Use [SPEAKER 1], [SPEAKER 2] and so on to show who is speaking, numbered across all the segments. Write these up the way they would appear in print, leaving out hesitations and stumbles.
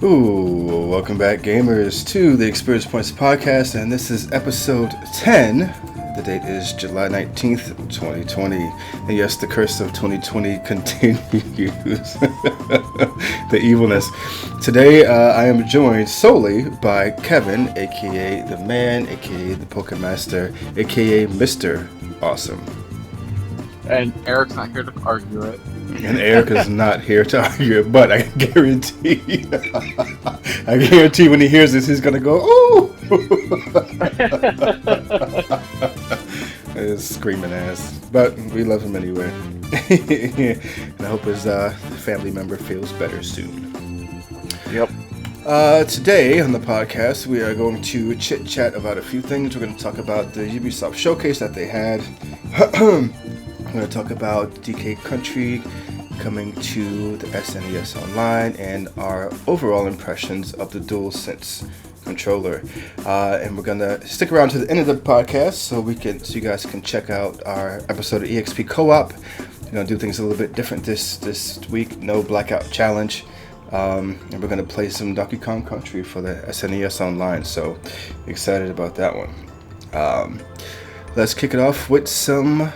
[SPEAKER 1] Ooh, welcome back, gamers, to the Experience Points podcast, and this is episode 10. The date is July 19th, 2020. And yes, the curse of 2020 continues. The evilness. Today, I am joined solely by Kevin, aka the man, aka the Pokemon Master, aka Mr. Awesome.
[SPEAKER 2] And Eric's not here to argue it.
[SPEAKER 1] And Eric is not here to argue it, but I guarantee when he hears this, he's gonna go, "Oh!" His screaming ass. But we love him anyway. And I hope his family member feels better soon.
[SPEAKER 2] Yep.
[SPEAKER 1] Today on the podcast, we are going to chit-chat about a few things. We're going to talk about the Ubisoft Showcase that they had. I'm going to talk about DK Country coming to the SNES Online and our overall impressions of the DualSense controller. And we're going to stick around to the end of the podcast so you guys can check out our episode of EXP Co-op. We're going to do things a little bit different this week. No Blackout challenge. And we're going to play some Donkey Kong Country for the SNES Online. So excited about that one. Let's kick it off with some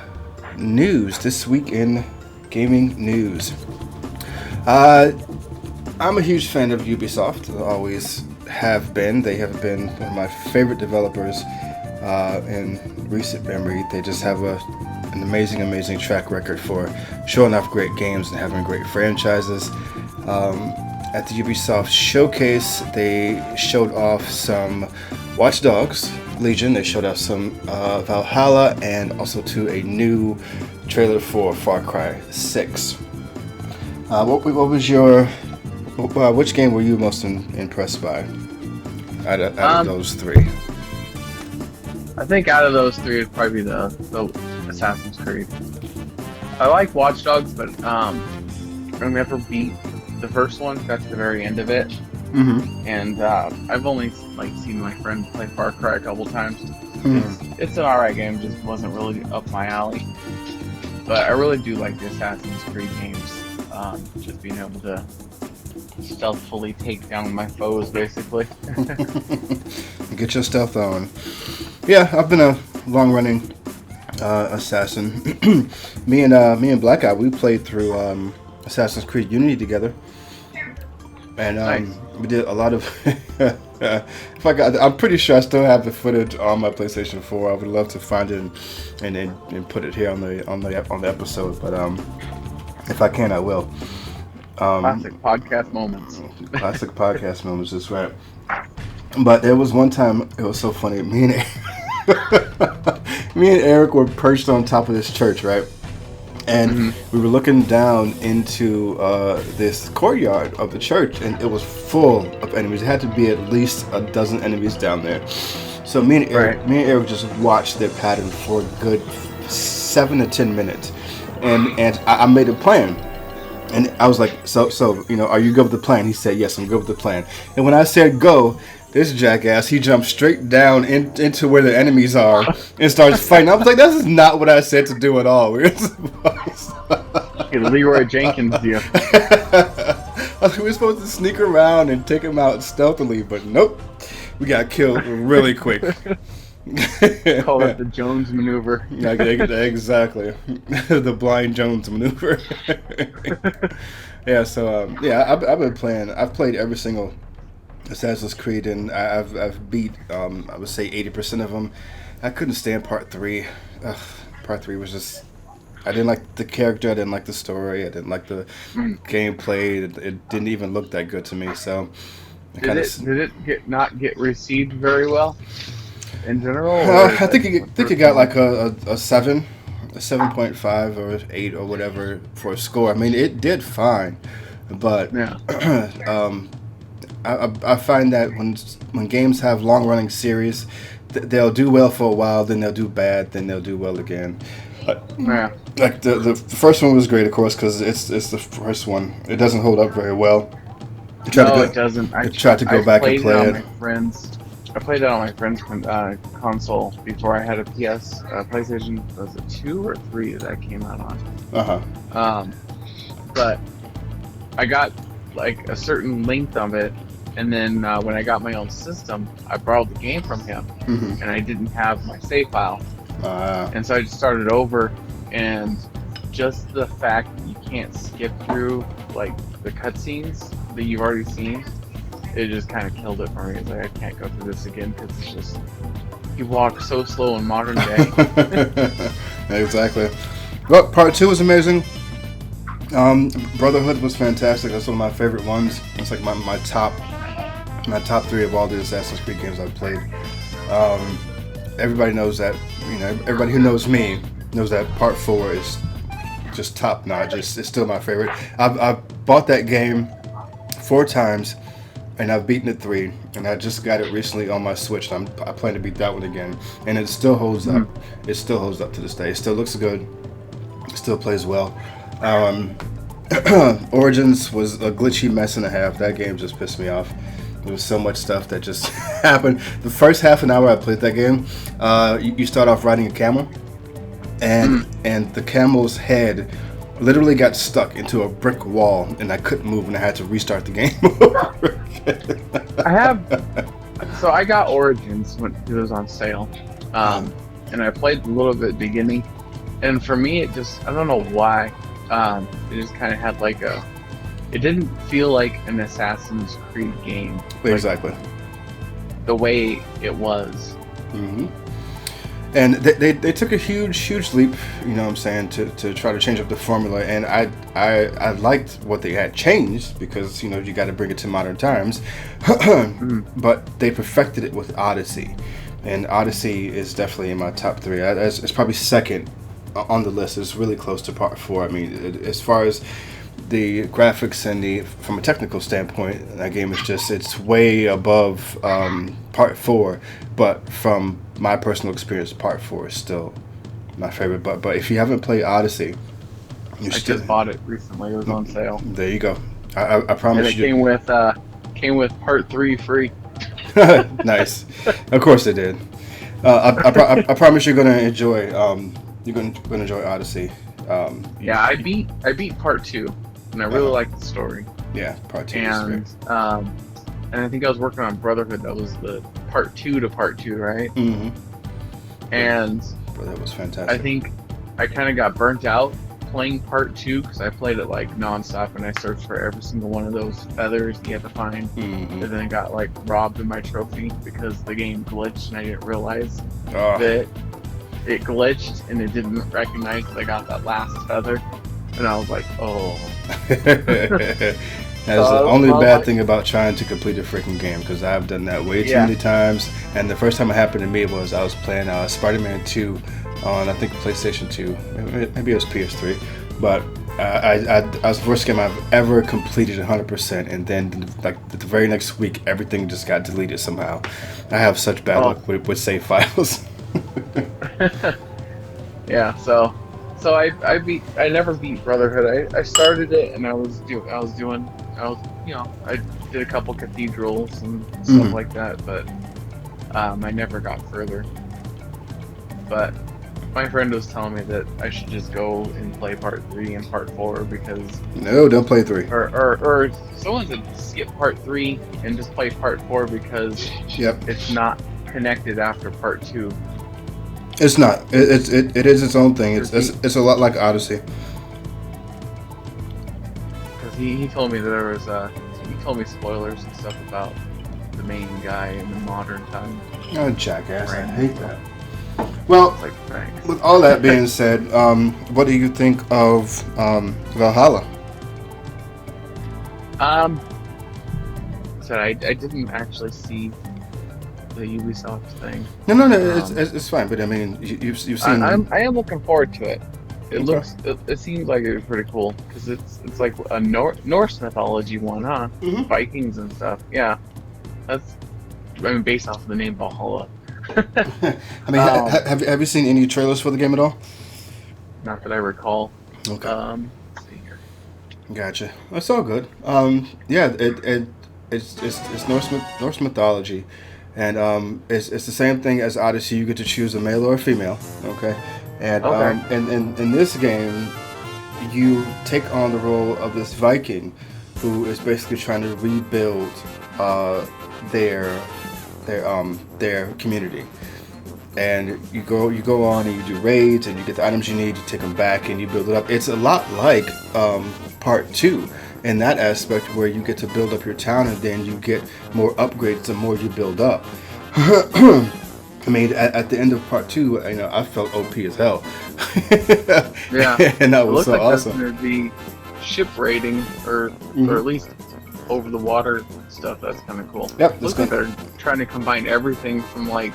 [SPEAKER 1] news this week in gaming news. I'm a huge fan of Ubisoft. I always have been. They have been one of my favorite developers in recent memory. They just have an amazing track record for showing off great games and having great franchises. At the Ubisoft Showcase, they showed off some Watch Dogs Legion. They showed off some Valhalla, and also to a new trailer for Far Cry 6. What was your which game were you most impressed by out of those three?
[SPEAKER 2] I think out of those three, it'd probably be the Assassin's Creed. I like Watch Dogs, but I never beat the first one. Got to the very end of it. Mm-hmm. And I've only seen my friend play Far Cry a couple times. It's an alright game, just wasn't really up my alley. But I really do like the Assassin's Creed games. Just being able to stealthily take down my foes, basically.
[SPEAKER 1] Get your stealth on. Yeah, I've been a long-running assassin. me and Blackout, we played through Assassin's Creed Unity together. And
[SPEAKER 2] nice.
[SPEAKER 1] We did a lot of. I'm pretty sure I still have the footage on my PlayStation 4. I would love to find it and put it here on the episode. But if I can, I will.
[SPEAKER 2] Classic podcast moments.
[SPEAKER 1] Classic podcast moments. That's right. But there was one time it was so funny. Me and Eric were perched on top of this church, right? And we were looking down into this courtyard of the church, and it was full of enemies. It had to be at least a dozen enemies down there. So me and Eric just watched their pattern for a good 7 to 10 minutes, and I made a plan. And I was like, so are you good with the plan? He said, yes, I'm good with the plan. And when I said go, this jackass, he jumped straight down into where the enemies are and starts fighting. I was like, this is not what I said to do at all.
[SPEAKER 2] Leroy Jenkins, you.
[SPEAKER 1] We were supposed to sneak around and take him out stealthily, but nope. We got killed really quick.
[SPEAKER 2] Call it the Jones maneuver.
[SPEAKER 1] Exactly. The blind Jones maneuver. Yeah, so, I've been playing. I've played every single Assassin's Creed, and I've beat I would say 80% of them. I couldn't stand Part 3. Part 3 was just, I didn't like the character, I didn't like the story, I didn't like the gameplay. It didn't even look that good to me. So
[SPEAKER 2] did it not get received very well in general?
[SPEAKER 1] I think it got like a 7, a 7.5 or 8 or whatever for a score. I mean, it did fine, but yeah. I find that when games have long-running series, they'll do well for a while, then they'll do bad, then they'll do well again.
[SPEAKER 2] Yeah.
[SPEAKER 1] Like the first one was great, of course, because it's the first one. It doesn't hold up very well.
[SPEAKER 2] It doesn't. I
[SPEAKER 1] tried to go back and play it.
[SPEAKER 2] I played it on my friend's console before I had a PlayStation. Was it 2 or 3 that came out on? But I got like a certain length of it And then when I got my own system, I borrowed the game from him,
[SPEAKER 1] Mm-hmm.
[SPEAKER 2] and I didn't have my save file,
[SPEAKER 1] Uh,
[SPEAKER 2] and so I just started over. And just the fact that you can't skip through like the cutscenes that you've already seen, it just kind of killed it for me. It's like I can't go through this again because it's just you walk so slow in modern day.
[SPEAKER 1] exactly. Well, part 2 was amazing. Brotherhood was fantastic. That's one of my favorite ones. It's like my top 3 of all the Assassin's Creed games I've played. Everybody knows that. Everybody who knows me knows that part 4 is just top notch. It's still my favorite. I've bought that game 4 times, and I've beaten it 3, and I just got it recently on my Switch. I plan to beat that one again, and it still holds up. It still holds up to this day. It still looks good. It still plays well. Origins was a glitchy mess and a half. That game just pissed me off. There was so much stuff that just happened. The first half an hour I played that game, you start off riding a camel, and the camel's head literally got stuck into a brick wall, and I couldn't move, and I had to restart the game.
[SPEAKER 2] So I got Origins when it was on sale, and I played a little bit beginning, and for me it just, I don't know why, it just kind of had like it didn't feel like an Assassin's Creed game.
[SPEAKER 1] Exactly.
[SPEAKER 2] Like, the way it was.
[SPEAKER 1] Mm-hmm. And they took a huge leap, you know what I'm saying, to try to change up the formula. And I liked what they had changed because, you got to bring it to modern times. But they perfected it with Odyssey. And Odyssey is definitely in my top 3. It's probably second on the list. It's really close to part 4. I mean, as far as the graphics and from a technical standpoint, that game is it's way above part 4. But from my personal experience, part 4 is still my favorite. But if you haven't played Odyssey,
[SPEAKER 2] I just bought it recently. It was on sale.
[SPEAKER 1] There you go. I promise
[SPEAKER 2] and it came with part 3 free.
[SPEAKER 1] Nice. Of course they did. I promise you're gonna enjoy. You're gonna enjoy Odyssey.
[SPEAKER 2] Yeah, I beat part 2, and I really liked the story.
[SPEAKER 1] Yeah, part 2.
[SPEAKER 2] And I think I was working on Brotherhood. That was the part 2 to part 2, right?
[SPEAKER 1] Mm-hmm.
[SPEAKER 2] And
[SPEAKER 1] that was fantastic.
[SPEAKER 2] I think I kind of got burnt out playing part 2 because I played it like nonstop, and I searched for every single one of those feathers you had to find. And then I got like robbed of my trophy because the game glitched, and I didn't realize that it glitched, and it didn't recognize that I got that last feather, and I was like, oh.
[SPEAKER 1] That's the only bad thing about trying to complete a freaking game, because I've done that way too many times. And the first time it happened to me was I was playing Spider-Man 2 on, I think, PlayStation 2. Maybe it was PS3. But I was the first game I've ever completed 100%, and then like the very next week, everything just got deleted somehow. I have such bad luck with save files.
[SPEAKER 2] Yeah, so I never beat Brotherhood. I started it, and I did a couple cathedrals and stuff like that, but I never got further. But my friend was telling me that I should just go and play part 3 and part 4 because
[SPEAKER 1] no, don't play 3.
[SPEAKER 2] Or someone said skip part 3 and just play part 4 because it's not connected after part 2.
[SPEAKER 1] It's not. It is its own thing. It's a lot like Odyssey.
[SPEAKER 2] Because he told me that there was he told me spoilers and stuff about the main guy in the modern time.
[SPEAKER 1] Oh, jackass! I hate that. Well,
[SPEAKER 2] thanks.
[SPEAKER 1] With all that being said, what do you think of Valhalla?
[SPEAKER 2] So I didn't actually see the Ubisoft thing.
[SPEAKER 1] No, it's fine. But I mean, you've seen.
[SPEAKER 2] I am looking forward to it. It seems like it was pretty cool because it's like a Norse mythology one, huh?
[SPEAKER 1] Mm-hmm.
[SPEAKER 2] Vikings and stuff. Yeah, based off of the name Valhalla.
[SPEAKER 1] I mean, have you seen any trailers for the game at all?
[SPEAKER 2] Not that I recall.
[SPEAKER 1] Okay.
[SPEAKER 2] Let's see here.
[SPEAKER 1] Gotcha. That's all good. It's Norse mythology, and it's the same thing as Odyssey. You get to choose a male or a female. Okay. And in this game, you take on the role of this Viking who is basically trying to rebuild their their community. And you go on and you do raids and you get the items you need, you take them back and you build it up. It's a lot like part 2 in that aspect, where you get to build up your town and then you get more upgrades the more you build up. I mean, at the end of part 2, I felt OP as hell.
[SPEAKER 2] Yeah,
[SPEAKER 1] and that was so
[SPEAKER 2] like
[SPEAKER 1] awesome.
[SPEAKER 2] There'd be ship raiding, or at least over the water stuff. That's kind of cool.
[SPEAKER 1] Yep,
[SPEAKER 2] Looks like they're trying to combine everything from like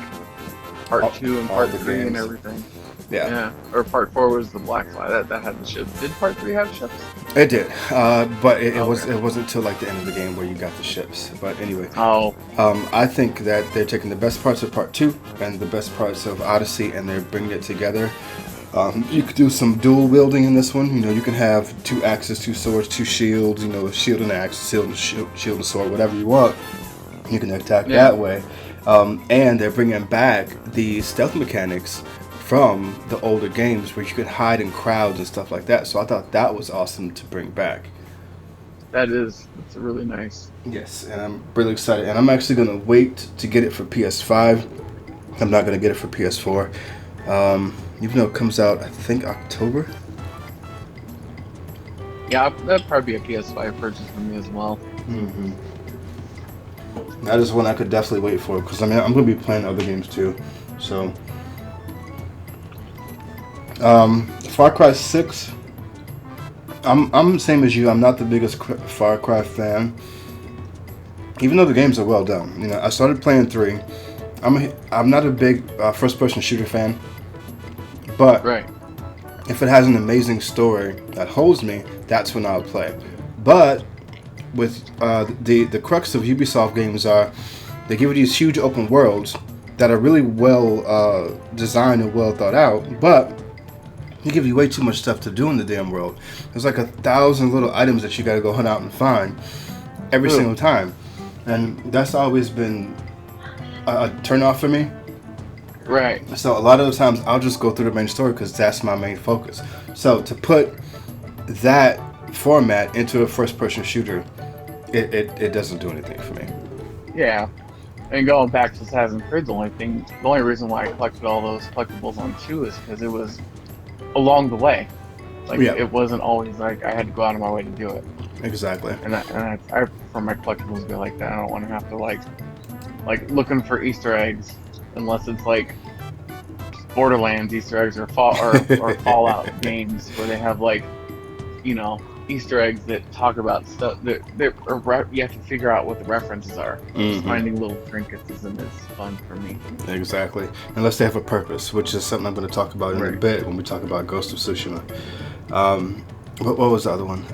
[SPEAKER 2] part 2 and part 3 and everything. Yeah. Or part 4 was the Black Flag that had the ships. Did part 3 have ships?
[SPEAKER 1] It did, but it wasn't until like the end of the game where you got the ships. But anyway, I think that they're taking the best parts of part 2 and the best parts of Odyssey, and they're bringing it together. You could do some dual wielding in this one. You can have 2 axes, 2 swords, 2 shields. Shield and axe, shield and sword, whatever you want. You can attack that way. And they're bringing back the stealth mechanics from the older games, where you could hide in crowds and stuff like that. So I thought that was awesome to bring back.
[SPEAKER 2] It's really nice.
[SPEAKER 1] Yes, and I'm really excited. And I'm actually going to wait to get it for PS5. I'm not going to get it for PS4. Even though it comes out, I think, October.
[SPEAKER 2] Yeah, that'd probably be a PS5 purchase for me as well.
[SPEAKER 1] Mm-hmm. That is one I could definitely wait for, because I'm going to be playing other games too. So, Far Cry 6. I'm the same as you. I'm not the biggest Far Cry fan, even though the games are well done. I started playing 3. I'm not a big first-person shooter fan, but if it has an amazing story that holds me, that's when I'll play. But with the crux of Ubisoft games are they give you these huge open worlds that are really well designed and well thought out, but they give you way too much stuff to do in the damn world. There's like 1,000 little items that you got to go hunt out and find every single time, and that's always been a turn off for me.
[SPEAKER 2] Right.
[SPEAKER 1] So a lot of the times I'll just go through the main story because that's my main focus. So to put that format into a first-person shooter, it doesn't do anything for me.
[SPEAKER 2] Yeah. And going back to Assassin's Creed, the only reason why I collected all those collectibles on 2 is because it was along the way. It wasn't always like I had to go out of my way to do it.
[SPEAKER 1] Exactly.
[SPEAKER 2] And I prefer my collectibles to be like that. I don't want to have to like looking for Easter eggs, unless it's like Borderlands Easter eggs or Fallout games where they have Easter eggs that talk about stuff that you have to figure out what the references are. Just finding little trinkets isn't as fun for me.
[SPEAKER 1] Exactly. Unless they have a purpose, which is something I'm going to talk about in a bit when we talk about Ghost of Tsushima. What was the other one?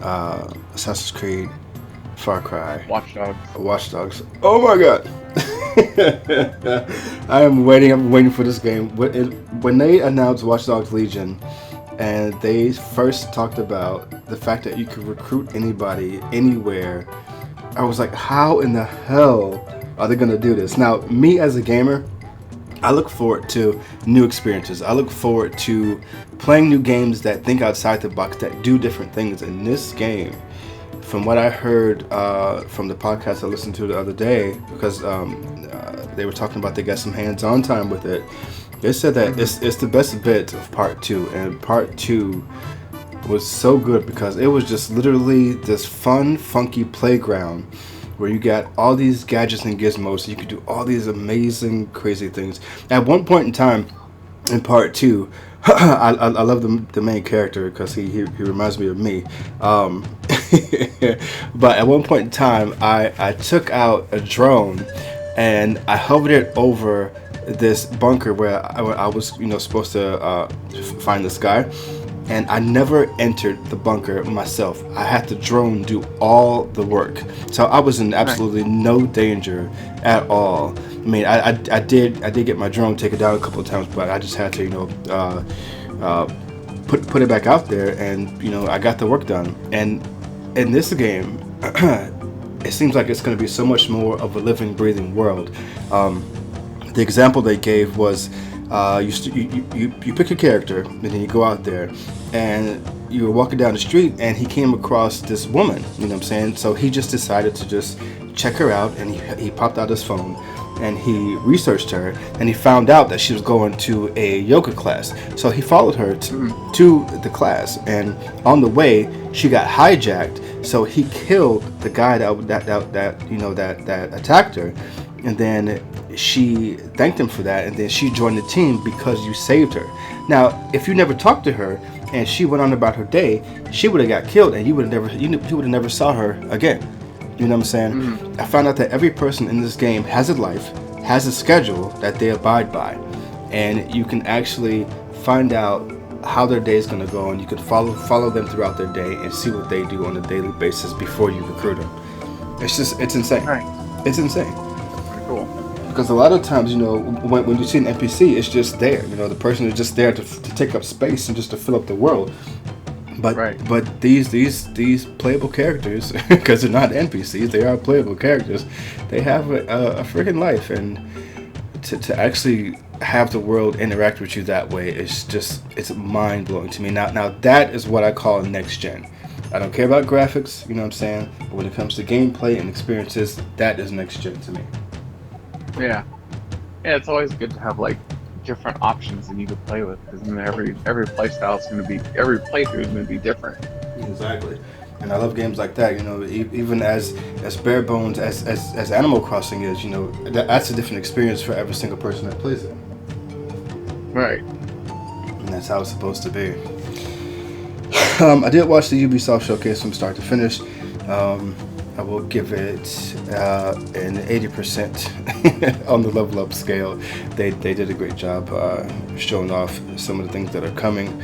[SPEAKER 1] Assassin's Creed, Far Cry, Watch Dogs. Oh my god! I'm waiting for this game. When they announced Watch Dogs Legion, and they first talked about the fact that you could recruit anybody, anywhere, I was like, how in the hell are they going to do this? Now, me as a gamer, I look forward to new experiences. I look forward to playing new games that think outside the box, that do different things. In this game, from what I heard from the podcast I listened to the other day, because they were talking about they got some hands-on time with it, they said that it's the best bit of part 2, and part 2 was so good because it was just literally this fun, funky playground where you got all these gadgets and gizmos, so you could do all these amazing, crazy things. At one point in time in part 2, I love the main character because he reminds me of me. But at one point in time, I took out a drone and I hovered it over this bunker where I was supposed to find this guy, and I never entered the bunker myself. I had the drone do all the work, so I was in absolutely no danger at all. I mean, I did get my drone taken down a couple of times, but I just had to put it back out there, and I got the work done. And in this game, it seems like it's going to be so much more of a living, breathing world. The example they gave was you pick your character and then you go out there and you were walking down the street, and he came across this woman. You know what I'm saying? So he just decided to just check her out, and he popped out his phone, and he researched her, and he found out that she was going to a yoga class. So he followed her to the class, and on the way she got hijacked. So he killed the guy that attacked her, and then she thanked him for that, and then she joined the team because you saved her. Now, if you never talked to her and she went on about her day, she would have got killed, and you would have never saw her again. You know what I'm saying? I found out that every person in this game has a life, has a schedule that they abide by, and you can actually find out how their day is going to go, and you could follow them throughout their day and see what they do on a daily basis before you recruit them. It's insane.
[SPEAKER 2] Right.
[SPEAKER 1] It's insane.
[SPEAKER 2] Pretty cool.
[SPEAKER 1] Because a lot of times, you know, when you see an NPC, it's just there. You know, the person is just there to take up space and just to fill up the world. But these playable characters, because they're not NPCs, they are playable characters. They have a freaking life, and to actually have the world interact with you that way is it's mind blowing to me. Now that is what I call next gen. I don't care about graphics, you know what I'm saying? But when it comes to gameplay and experiences, that is next gen to me.
[SPEAKER 2] Yeah, it's always good to have like different options that you could play with, because every playthrough is going to be different.
[SPEAKER 1] Exactly. And I love games like that, you know, even as bare bones as Animal Crossing is, you know, that's a different experience for every single person that plays it.
[SPEAKER 2] Right.
[SPEAKER 1] And that's how it's supposed to be. I did watch the Ubisoft Showcase from start to finish. I will give it an 80% on the level up scale. They did a great job showing off some of the things that are coming.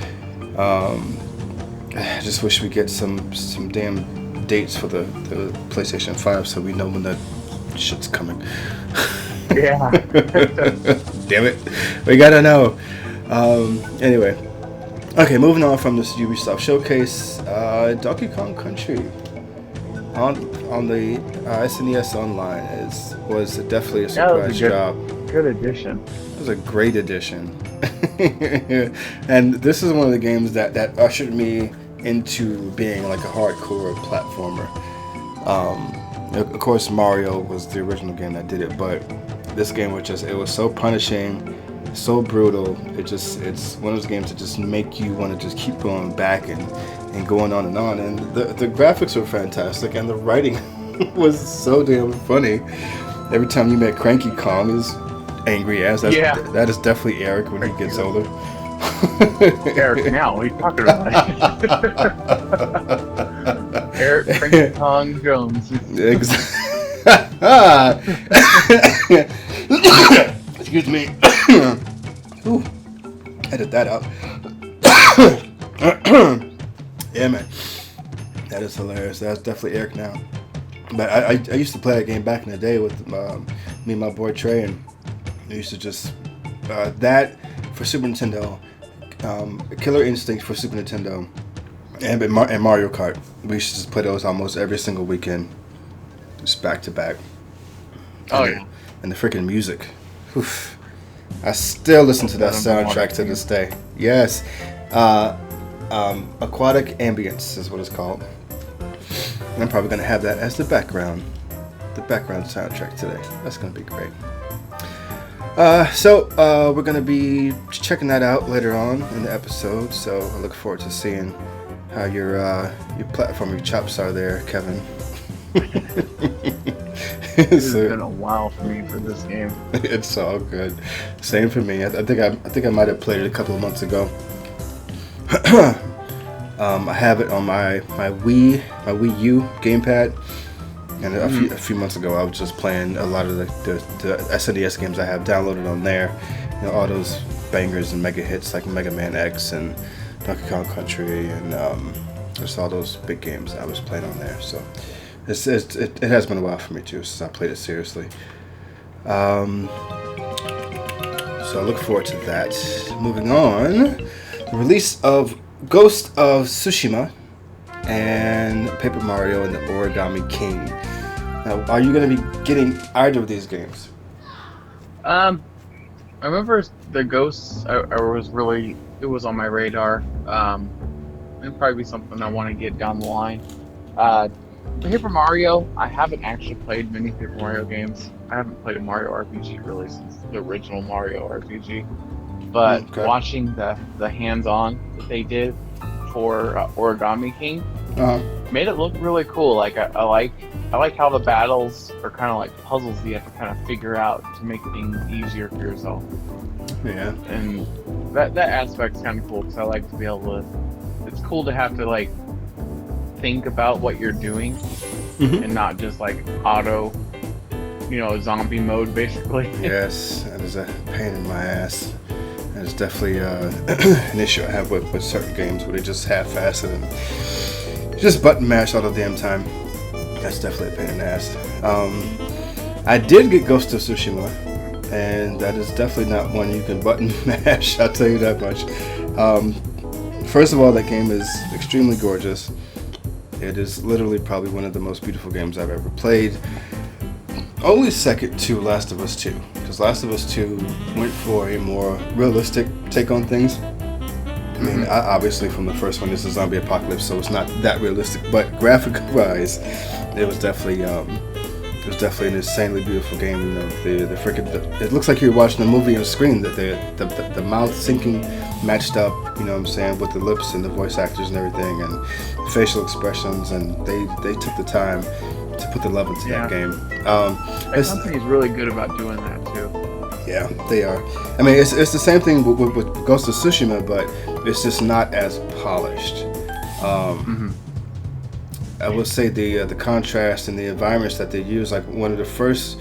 [SPEAKER 1] I just wish we get some damn dates for the PlayStation 5 so we know when that shit's coming.
[SPEAKER 2] Yeah.
[SPEAKER 1] Damn it. We gotta know. Anyway. Okay, moving on from this Ubisoft Showcase. Donkey Kong Country on the SNES Online was definitely a surprise job.
[SPEAKER 2] Good addition.
[SPEAKER 1] It was a great addition. And this is one of the games that ushered me into being like a hardcore platformer. Of course, Mario was the original game that did it, but this game was so punishing, so brutal. It's one of those games that just make you want to just keep going back and going on. And the graphics were fantastic, and the writing was so damn funny. Every time you met Cranky Kong, he was angry ass. That is definitely Eric when he gets older.
[SPEAKER 2] Eric now, what are you talking about? Eric Cranky Kong Jones.
[SPEAKER 1] Excuse me. Ooh, edit that out. Yeah, man. That is hilarious. That's definitely Eric now. But I used to play that game back in the day with me and my boy Trey, and we used to just that for Super Nintendo, Killer Instinct for Super Nintendo, and Mario Kart. We used to just play those almost every single weekend, just back to back. And the freaking music. Oof. I still listen to that soundtrack to this day. Yes. Aquatic Ambience is what it's called. And I'm probably going to have that as the background soundtrack today. That's going to be great. So we're going to be checking that out later on in the episode. So I look forward to seeing how your platform, your chops are there, Kevin.
[SPEAKER 2] It's been a while for me for this game.
[SPEAKER 1] It's all good. Same for me. I think I might have played it a couple of months ago. I have it on my Wii U gamepad, and a few months ago I was just playing a lot of the SNES games I have downloaded on there. You know, all those bangers and mega hits like Mega Man X and Donkey Kong Country, and just all those big games I was playing on there. So it has been a while for me too since I played it seriously. So I look forward to that. Moving on, the release of Ghost of Tsushima and Paper Mario and the Origami King. Now, are you going to be getting either of these games?
[SPEAKER 2] I remember the Ghosts. It was on my radar. It'd probably be something I want to get down the line. Uh, Paper Mario, I haven't actually played many Paper Mario games. I haven't played a Mario RPG really since the original Mario RPG. But
[SPEAKER 1] Okay.
[SPEAKER 2] watching the hands-on that they did for Origami King
[SPEAKER 1] Uh-huh.
[SPEAKER 2] made it look really cool. Like I like how the battles are kind of like puzzles that you have to kind of figure out to make things easier for yourself.
[SPEAKER 1] Yeah.
[SPEAKER 2] And that aspect's kind of cool because I like to be able to. It's cool to have to like think about what you're doing
[SPEAKER 1] Mm-hmm.
[SPEAKER 2] and not just like auto, zombie mode basically.
[SPEAKER 1] Yes, that is a pain in my ass. That is definitely an issue I have with certain games where they just half-ass it and just button mash all the damn time. That's definitely a pain in the ass. I did get Ghost of Tsushima, and that is definitely not one you can button mash, I'll tell you that much. First of all, that game is extremely gorgeous. It is literally probably one of the most beautiful games I've ever played. Only second to Last of Us 2, because Last of Us 2 went for a more realistic take on things. I mean, obviously from the first one, it's a zombie apocalypse, so it's not that realistic. But graphic-wise, it was definitely an insanely beautiful game. You know, the freaking it looks like you're watching a movie on screen. That the mouth syncing matched up. You know what I'm saying, with the lips and the voice actors and everything, and facial expressions, and they took the time to put the love into that game.
[SPEAKER 2] That company's really good about doing that too.
[SPEAKER 1] Yeah, they are. I mean, it's the same thing with Ghost of Tsushima, but it's just not as polished. I would say the contrast and the environments that they use, like one of the first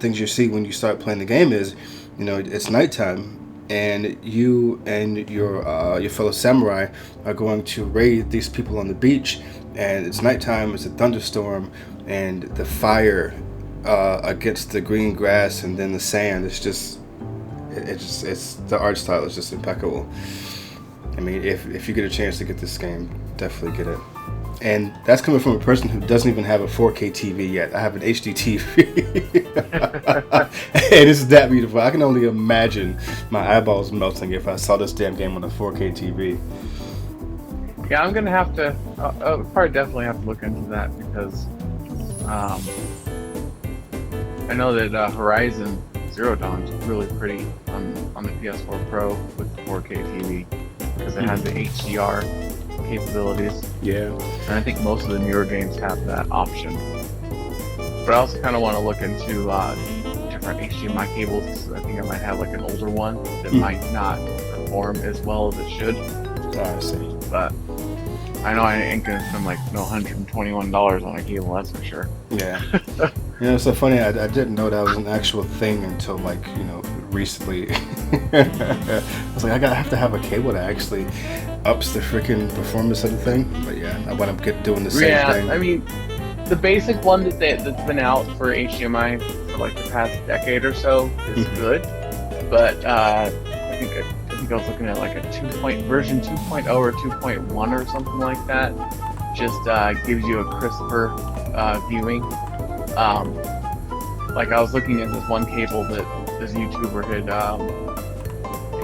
[SPEAKER 1] things you see when you start playing the game is, it's nighttime, and you and your fellow samurai are going to raid these people on the beach, and it's nighttime, it's a thunderstorm, and the fire against the green grass and then the sand, it's the art style is just impeccable. I mean, if you get a chance to get this game, definitely get it. And that's coming from a person who doesn't even have a 4K TV yet. I have an HD TV. And it's that beautiful. I can only imagine my eyeballs melting if I saw this damn game on a 4K TV.
[SPEAKER 2] Yeah, I'm gonna have to. I'll probably definitely have to look into that because I know that Horizon Zero Dawn is really pretty on the PS4 Pro with the 4K TV because it has the HDR capabilities.
[SPEAKER 1] Yeah.
[SPEAKER 2] And I think most of the newer games have that option. But I also kind of want to look into different HDMI cables. I think I might have like an older one that might not perform as well as it should.
[SPEAKER 1] I see.
[SPEAKER 2] But I know I ain't gonna spend like $121 on a cable, that's for sure.
[SPEAKER 1] Yeah. It's so funny. I didn't know that was an actual thing until recently. I was like, I have to have a cable that actually ups the freaking performance of the thing. But yeah, I want to doing the same thing.
[SPEAKER 2] Yeah, I mean, the basic one that's been out for HDMI for like the past decade or so is good. But I think I was looking at like a version 2.0 or 2.1 or something like that. Just gives you a crisper viewing. Like I was looking at this one cable that this YouTuber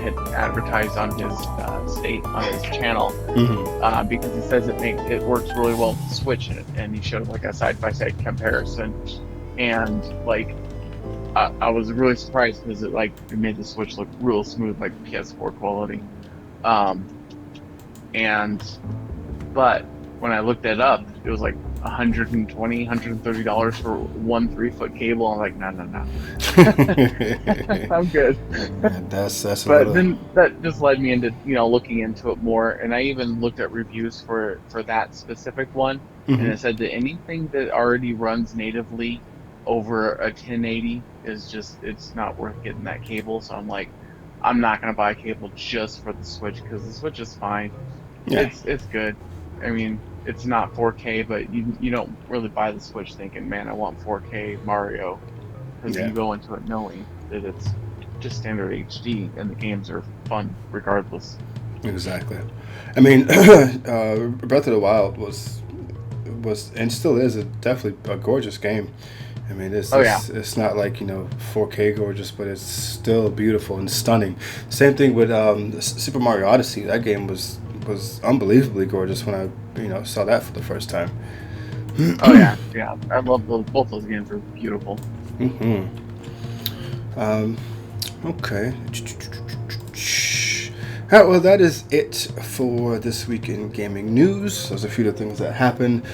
[SPEAKER 2] had advertised on his on his channel because he says it works really well with the Switch, and he showed like a side-by-side comparison, and like I was really surprised because it made the Switch look real smooth, like PS4 quality. But when I looked it up, it was like $120, $130 for one 3-foot cable. I'm like, no. I'm good.
[SPEAKER 1] Man, that's
[SPEAKER 2] But then that just led me into looking into it more, and I even looked at reviews for that specific one, and it said that anything that already runs natively over a 1080 it's not worth getting that cable. So I'm like, I'm not gonna buy a cable just for the Switch because the Switch is fine. Yeah. It's good. I mean, it's not 4K, but you don't really buy the Switch thinking, man, I want 4K Mario, because you go into it knowing that it's just standard HD and the games are fun regardless.
[SPEAKER 1] Exactly. I mean, Breath of the Wild was and still is definitely a gorgeous game. I mean, it's not like 4K gorgeous, but it's still beautiful and stunning. Same thing with Super Mario Odyssey. That game was was unbelievably gorgeous when I saw that for the first time.
[SPEAKER 2] Oh yeah, yeah. I love both those games are beautiful.
[SPEAKER 1] Mm-hmm. Okay. Alright, well, that is it for this week in gaming news. There's a few of the things that happened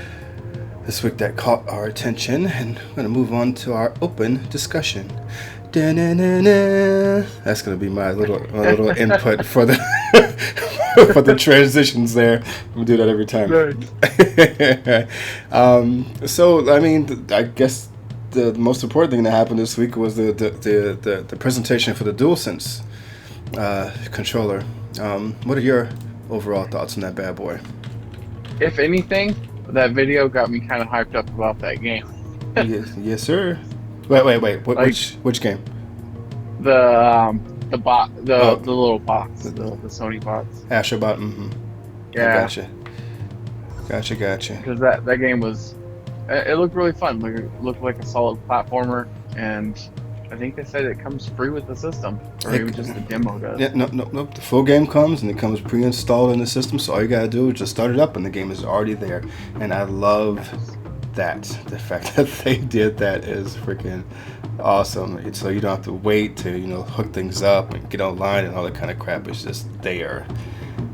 [SPEAKER 1] this week that caught our attention, and we're going to move on to our open discussion. Da-na-na-na. That's going to be my little input for the for the transitions there. I'm going to do that every time. So, I mean, I guess the most important thing that happened this week was the presentation for the DualSense controller. What are your overall thoughts on that bad boy?
[SPEAKER 2] If anything, that video got me kind of hyped up about that game.
[SPEAKER 1] Yes, sir. Wait. Which game?
[SPEAKER 2] The little box, the Sony box.
[SPEAKER 1] Astrobot. Mm-hmm.
[SPEAKER 2] Yeah.
[SPEAKER 1] Gotcha.
[SPEAKER 2] Because that game was, it looked really fun. Like, it looked like a solid platformer, and I think they said it comes free with the system, or even just the demo does.
[SPEAKER 1] Yeah, no. The full game comes, and it comes pre-installed in the system. So all you gotta do is just start it up, and the game is already there. And I love that. The fact that they did that is freaking awesome. So you don't have to wait to hook things up and get online and all that kind of crap. It's just there.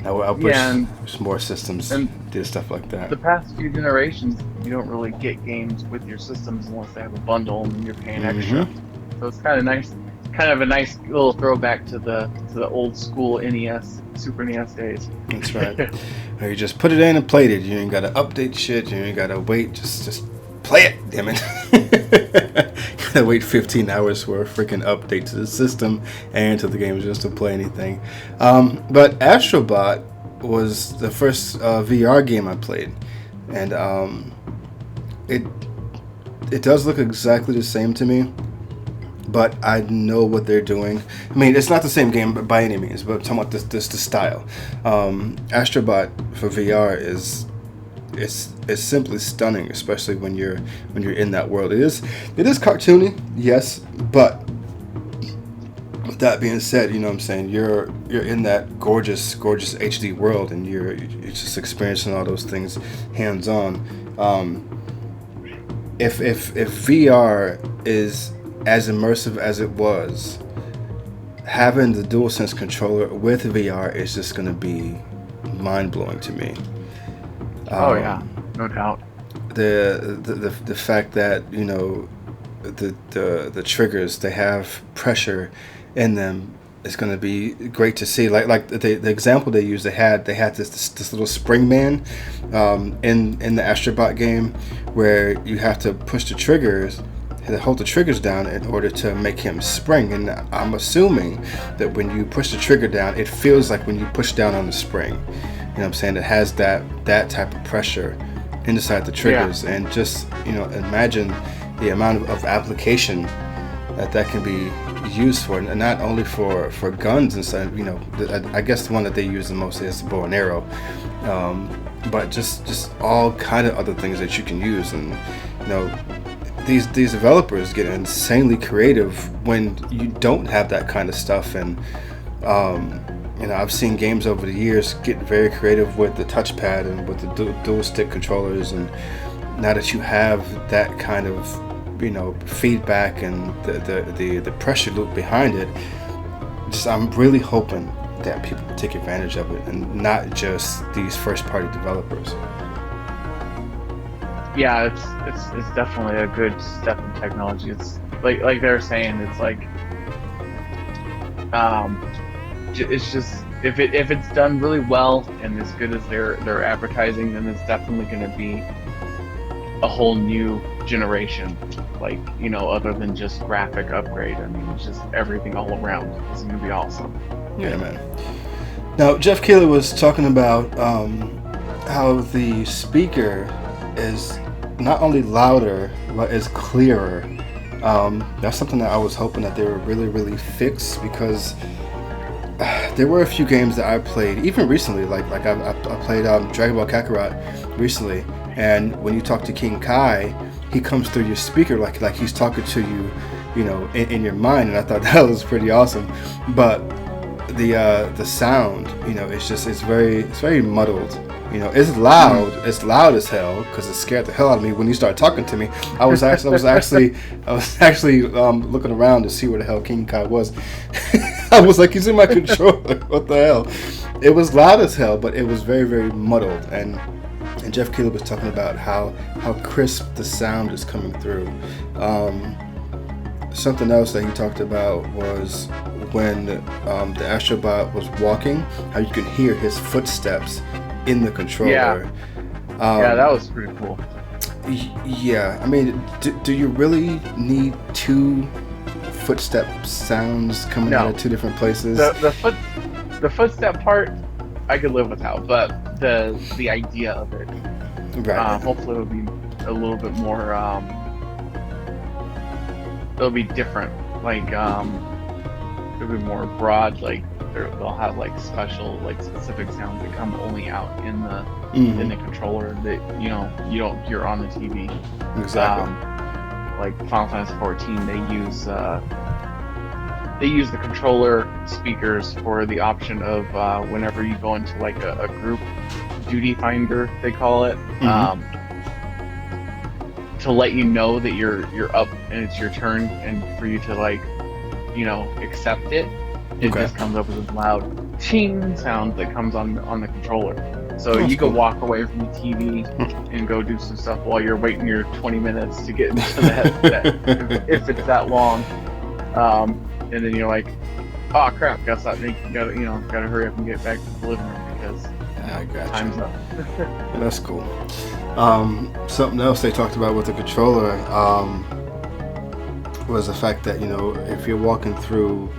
[SPEAKER 1] I wish more systems did stuff like that.
[SPEAKER 2] The past few generations, you don't really get games with your systems unless they have a bundle and you're paying extra. So it's kind of nice, a nice little throwback to the old school NES, Super NES days.
[SPEAKER 1] That's right. Or you just put it in and played it. You ain't gotta update shit. You ain't gotta wait. Just play it. Damn it. Gotta wait 15 hours for a freaking update to the system and to the game just to play anything. But Astrobot was the first VR game I played, and it does look exactly the same to me. But I know what they're doing. I mean, it's not the same game by any means, but I'm talking about the style. Astrobot for VR is simply stunning, especially when you're in that world. It is cartoony, yes, but with that being said, you know what I'm saying, you're in that gorgeous HD world, and you're just experiencing all those things hands on. If VR is as immersive as it was, having the DualSense controller with VR is just going to be mind-blowing to me.
[SPEAKER 2] Oh yeah, no doubt.
[SPEAKER 1] The fact that the triggers, they have pressure in them, is going to be great to see. Like the example they used, they had this little spring man in the Astrobot game, where you have to push the triggers. Hold the triggers down in order to make him spring, and I'm assuming that when you push the trigger down, it feels like when you push down on the spring. You know what I'm saying? It has that type of pressure inside the triggers, and just imagine the amount of application that can be used for, and not only for guns and stuff. I guess the one that they use the most is the bow and arrow, but just all kind of other things that you can use. And these developers get insanely creative when you don't have that kind of stuff. And I've seen games over the years get very creative with the touchpad and with the dual stick controllers, and now that you have that kind of feedback and the pressure loop behind it, I'm really hoping that people take advantage of it, and not just these first party developers.
[SPEAKER 2] Yeah, it's definitely a good step in technology. It's like they're saying, it's like it's just if it's done really well and as good as they're advertising, then it's definitely going to be a whole new generation. Other than just graphic upgrade. I mean, it's just everything all around. It's going to be awesome.
[SPEAKER 1] Yeah, man. Now, Jeff Keighley was talking about how the speaker is not only louder, but is clearer. That's something that I was hoping that they would really, really fix, because there were a few games that I played, even recently, like I played Dragon Ball Kakarot recently, and when you talk to King Kai, he comes through your speaker like he's talking to you, in your mind, and I thought that was pretty awesome. But the sound, it's very muddled. It's loud. It's loud as hell because it scared the hell out of me when you started talking to me. I was actually looking around to see where the hell King Kai was. I was like, he's in my controller. What the hell? It was loud as hell, but it was very, very muddled. And Jeff Keighley was talking about how crisp the sound is coming through. Something else that he talked about was when the Astrobot was walking, how you could hear his footsteps in the controller.
[SPEAKER 2] Yeah, that was pretty cool.
[SPEAKER 1] Yeah, I mean, do you really need two footstep sounds coming out of two different places?
[SPEAKER 2] The footstep part, I could live without, but the idea of it,
[SPEAKER 1] right?
[SPEAKER 2] Hopefully, it'll be a little bit more. It'll be different. Like, it'll be more broad. Like, they'll have like special, like specific sounds that come only out in the controller that you don't hear on the TV.
[SPEAKER 1] Exactly.
[SPEAKER 2] Like Final Fantasy 14, they use the controller speakers for the option of whenever you go into like a group duty finder, they call it, to let you know that you're up and it's your turn, and for you to like accept it. It just comes up with a loud ting sound that comes on the controller. So you can walk away from the TV and go do some stuff while you're waiting your 20 minutes to get into the headset, if it's that long. And then you're like, oh crap, guess that means gotta hurry up and get back to the living room because time's up.
[SPEAKER 1] That's cool. Something else they talked about with the controller was the fact that if you're walking through,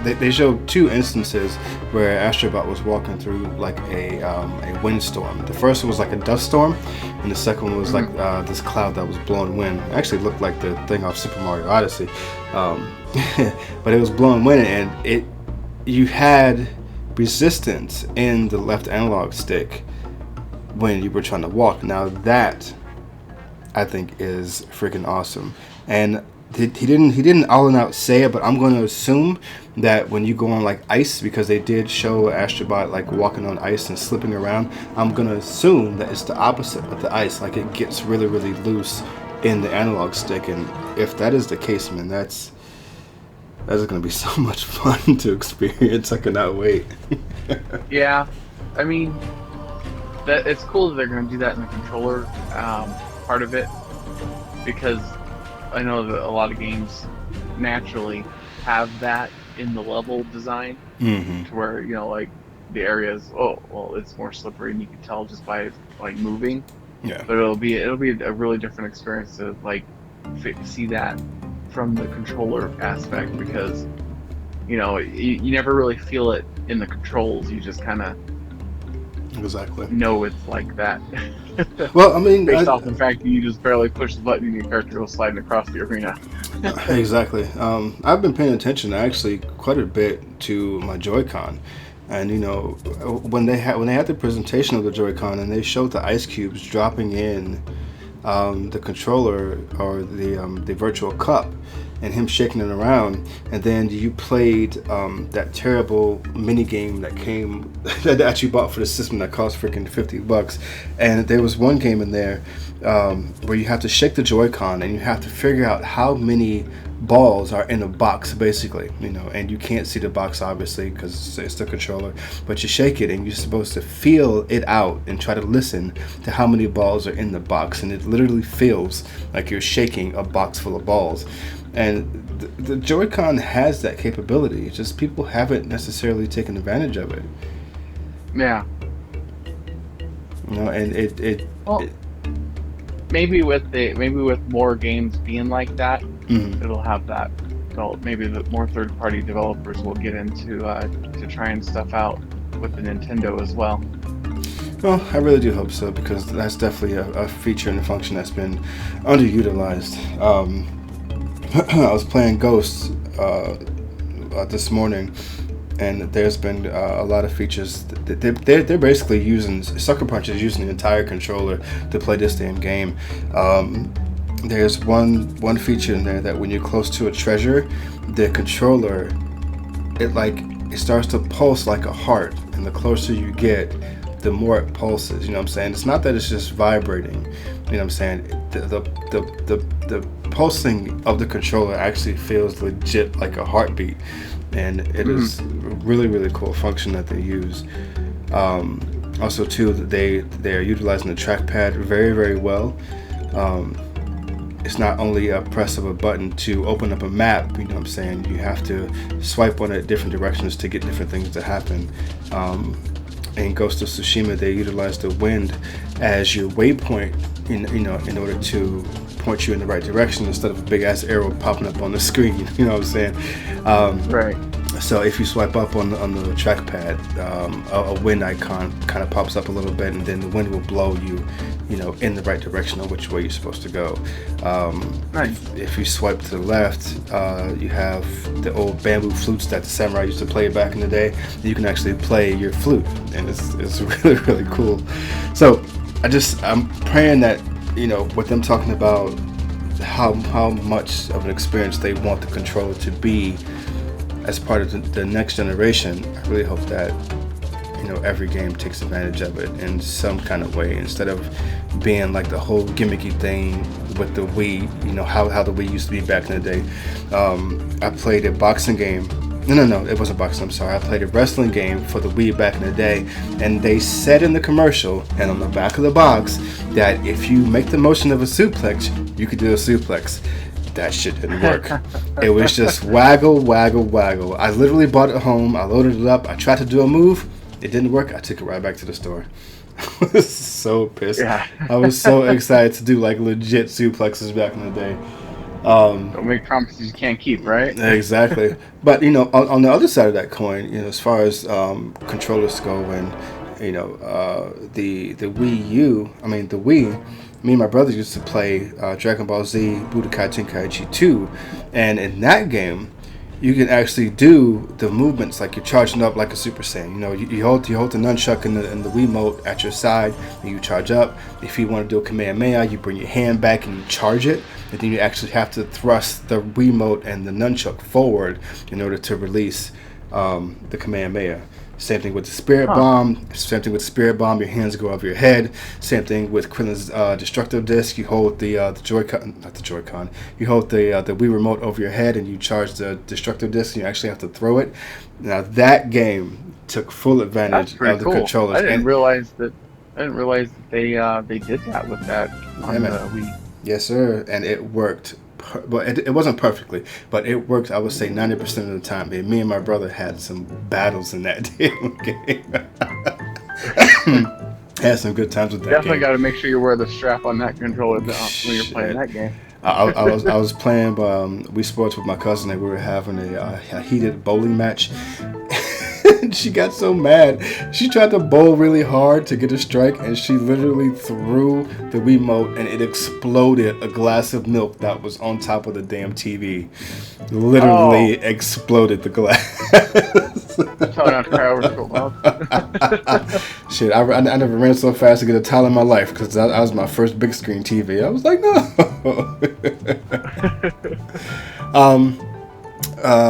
[SPEAKER 1] they showed two instances where Astrobot was walking through like a windstorm. The first one was like a dust storm, and the second one was like this cloud that was blowing wind. It actually looked like the thing off Super Mario Odyssey, but it was blowing wind, and you had resistance in the left analog stick when you were trying to walk. Now that I think is freaking awesome. And he didn't all in out say it, but I'm going to assume that when you go on like ice, because they did show Astrobot like walking on ice and slipping around, I'm going to assume that it's the opposite of the ice, like it gets really, really loose in the analog stick. And if that is the case, man, that's going to be so much fun to experience. I cannot wait.
[SPEAKER 2] Yeah, I mean, it's cool that they're going to do that in the controller part of it, because I know that a lot of games naturally have that in the level design, to where like the areas, it's more slippery, and you can tell just by like moving.
[SPEAKER 1] Yeah.
[SPEAKER 2] But it'll be a really different experience to like see that from the controller aspect, because you never really feel it in the controls. You just kind of know it's like that.
[SPEAKER 1] Well, I mean,
[SPEAKER 2] based off the fact that you just barely push the button and your character goes sliding across the arena.
[SPEAKER 1] Exactly. I've been paying attention actually quite a bit to my Joy-Con, and when they had the presentation of the Joy-Con and they showed the ice cubes dropping in the controller or the virtual cup, and him shaking it around, and then you played that terrible mini game that came that you bought for the system that cost freaking $50, and there was one game in there where you have to shake the Joy-Con and you have to figure out how many balls are in a box, basically, and you can't see the box obviously because it's the controller, but you shake it and you're supposed to feel it out and try to listen to how many balls are in the box, and it literally feels like you're shaking a box full of balls. And the Joy-Con has that capability. It's just people haven't necessarily taken advantage of it.
[SPEAKER 2] Yeah.
[SPEAKER 1] And
[SPEAKER 2] maybe with more games being like that, it'll have that. Maybe the more third-party developers will get into to trying stuff out with the Nintendo as well.
[SPEAKER 1] Well, I really do hope so, because that's definitely a feature and a function that's been underutilized. I was playing Ghosts this morning, and there's been a lot of features. They're basically using Sucker Punch is using the entire controller to play this damn game. There's one feature in there that when you're close to a treasure, the controller, it like it starts to pulse like a heart, and the closer you get, the more it pulses. You know what I'm saying? It's not that it's just vibrating. You know what I'm saying? The pulsing of the controller actually feels legit like a heartbeat, and it is a really, really cool function that they use. Also, too, they are utilizing the trackpad very, very well. It's not only a press of a button to open up a map, you know what I'm saying? You have to swipe on it different directions to get different things to happen. In Ghost of Tsushima, they utilize the wind as your waypoint, in order to point you in the right direction instead of a big ass arrow popping up on the screen. You know what I'm saying?
[SPEAKER 2] Right.
[SPEAKER 1] So if you swipe up on the trackpad, a wind icon kind of pops up a little bit, and then the wind will blow you, in the right direction on which way you're supposed to go.
[SPEAKER 2] Nice.
[SPEAKER 1] If you swipe to the left, you have the old bamboo flutes that the samurai used to play back in the day. You can actually play your flute, and it's really, really cool. So I'm praying that, with them talking about how much of an experience they want the controller to be as part of the next generation, I really hope that every game takes advantage of it in some kind of way, instead of being like the whole gimmicky thing with the Wii. How the Wii used to be back in the day. I played a boxing game. No, it wasn't boxing. I'm sorry. I played a wrestling game for the Wii back in the day, and they said in the commercial and on the back of the box that if you make the motion of a suplex, you could do a suplex. That shit didn't work. It was just waggle, waggle, waggle. I literally bought it home. I loaded it up. I tried to do a move. It didn't work. I took it right back to the store. I was so pissed. Yeah. I was so excited to do like legit suplexes back in the day.
[SPEAKER 2] Don't make promises you can't keep, right?
[SPEAKER 1] Exactly. But on the other side of that coin, as far as controllers go, and the Wii U, the Wii. Me and my brother used to play Dragon Ball Z Budokai Tenkaichi 2, and in that game, you can actually do the movements like you're charging up like a Super Saiyan. You hold the nunchuck in the Wiimote at your side, and you charge up. If you want to do a Kamehameha, you bring your hand back and you charge it, and then you actually have to thrust the Wiimote and the nunchuck forward in order to release the Kamehameha. Same thing with the Spirit Bomb. Same thing with Spirit Bomb. Your hands go over your head. Same thing with Krillin's Destructive Disc. You hold the Joy-Con, not the Joy-Con. You hold the Wii Remote over your head, and you charge the Destructive Disc, and you actually have to throw it. Now that game took full advantage of the controllers.
[SPEAKER 2] I didn't realize that they did that with that on the Wii.
[SPEAKER 1] Yes, sir, and it worked. But it wasn't perfectly, but it worked. I would say 90% of the time. And me and my brother had some battles in that damn game. Had some good times with that.
[SPEAKER 2] Definitely got to make sure you wear the strap on that controller when you're playing that game.
[SPEAKER 1] I was playing Wii Sports with my cousin, and we were having a heated bowling match. She got so mad. She tried to bowl really hard to get a strike, and she literally threw the Wiimote, and it exploded a glass of milk that was on top of the damn TV. Literally exploded the glass.
[SPEAKER 2] Tell not to cry over so loud.
[SPEAKER 1] Shit, I never ran so fast to get a towel in my life, because that was my first big screen TV. I was like, no.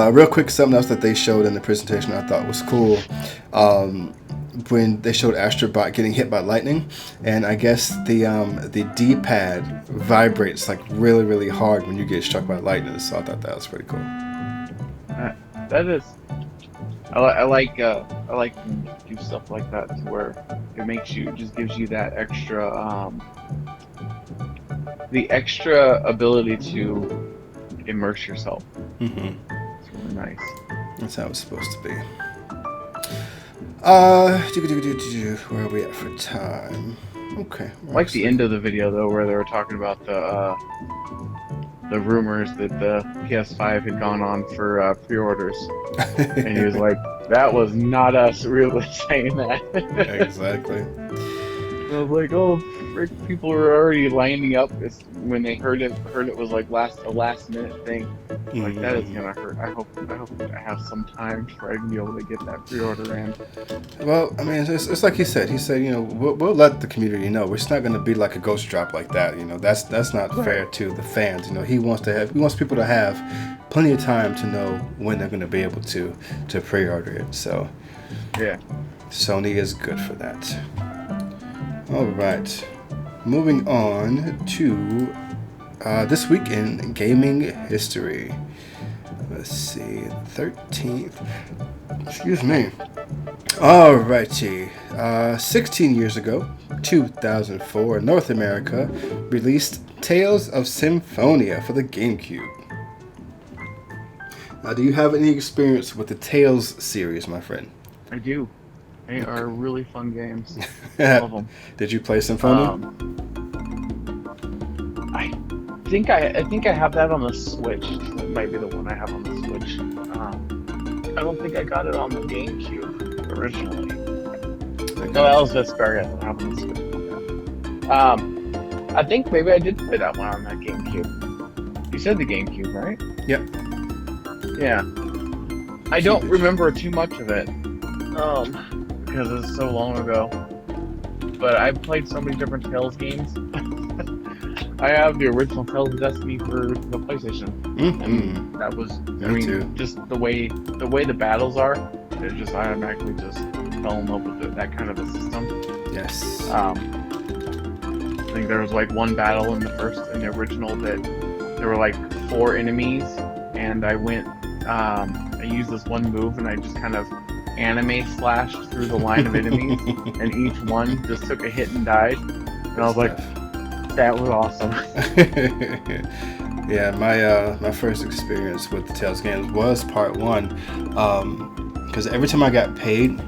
[SPEAKER 1] Real quick, something else that they showed in the presentation I thought was cool. When they showed Astrobot getting hit by lightning, and I guess the D-pad vibrates like really, really hard when you get struck by lightning. So I thought that was pretty cool.
[SPEAKER 2] That is. I like when you do stuff like that, to where it just gives you that extra the extra ability to immerse yourself.
[SPEAKER 1] Mm-hmm.
[SPEAKER 2] It's really nice.
[SPEAKER 1] That's how it's supposed to be. Where are we at for time? Okay.
[SPEAKER 2] I like the end of the video though, where they were talking about the rumors that the PS5 had gone on for pre-orders, and he was like, "That was not us really saying that."
[SPEAKER 1] Exactly.
[SPEAKER 2] I was like, "Oh, people were already lining up when they heard it was like a last minute thing. Like that is gonna hurt. I hope I have some time for I can be able to get that pre-order in.
[SPEAKER 1] Well, I mean, it's like he said. He said, we'll let the community know. It's not going to be like a ghost drop like that. That's not fair to the fans. He wants people to have plenty of time to know when they're going to be able to pre-order it. So
[SPEAKER 2] yeah,
[SPEAKER 1] Sony is good for that. All right, moving on to this week in gaming history. Let's see, 13th. Excuse me. Alrighty. 16 years ago, 2004, North America released Tales of Symphonia for the GameCube. Now, do you have any experience with the Tales series, my friend?
[SPEAKER 2] I do. They are really fun games. I love them.
[SPEAKER 1] Did you play Symphonia?
[SPEAKER 2] I think I have that on the Switch. That might be the one I have on the Switch. I don't think I got it on the GameCube originally. No, that was Vesperia. I don't have on the Switch. I think maybe I did play that one on that GameCube. You said the GameCube, right?
[SPEAKER 1] Yep.
[SPEAKER 2] Yeah. I don't remember too much of it, because it's so long ago. But I've played so many different Tales games. I have the original Tales of Destiny for the PlayStation, and that was, just the way the battles are, it just automatically just fell in love with that kind of a system.
[SPEAKER 1] Yes.
[SPEAKER 2] I think there was like one battle in the original that there were like 4 enemies, and I used this one move and I just kind of anime slashed through the line of enemies, and each one just took a hit and died, and I was like, that was awesome.
[SPEAKER 1] Yeah, my first experience with the Tales games was part 1, because every time I got paid,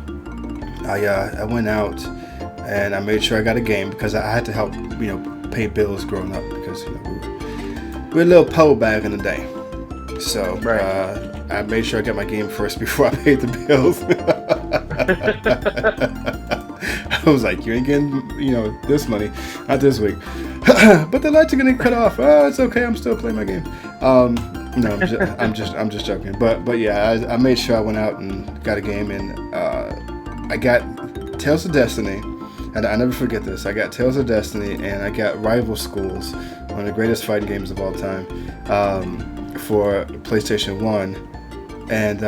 [SPEAKER 1] I went out and I made sure I got a game, because I had to help pay bills growing up, because we were a little pebble bag in the day. So I made sure I got my game first before I paid the bills. I was like, you ain't getting this money, not this week. But the lights are gonna cut off. Oh, it's okay. I'm still playing my game. No, I'm just joking. But yeah, I made sure I went out and got a game, and I got Tales of Destiny, and I never forget this. I got Tales of Destiny, and I got Rival Schools, one of the greatest fighting games of all time, for PlayStation 1, and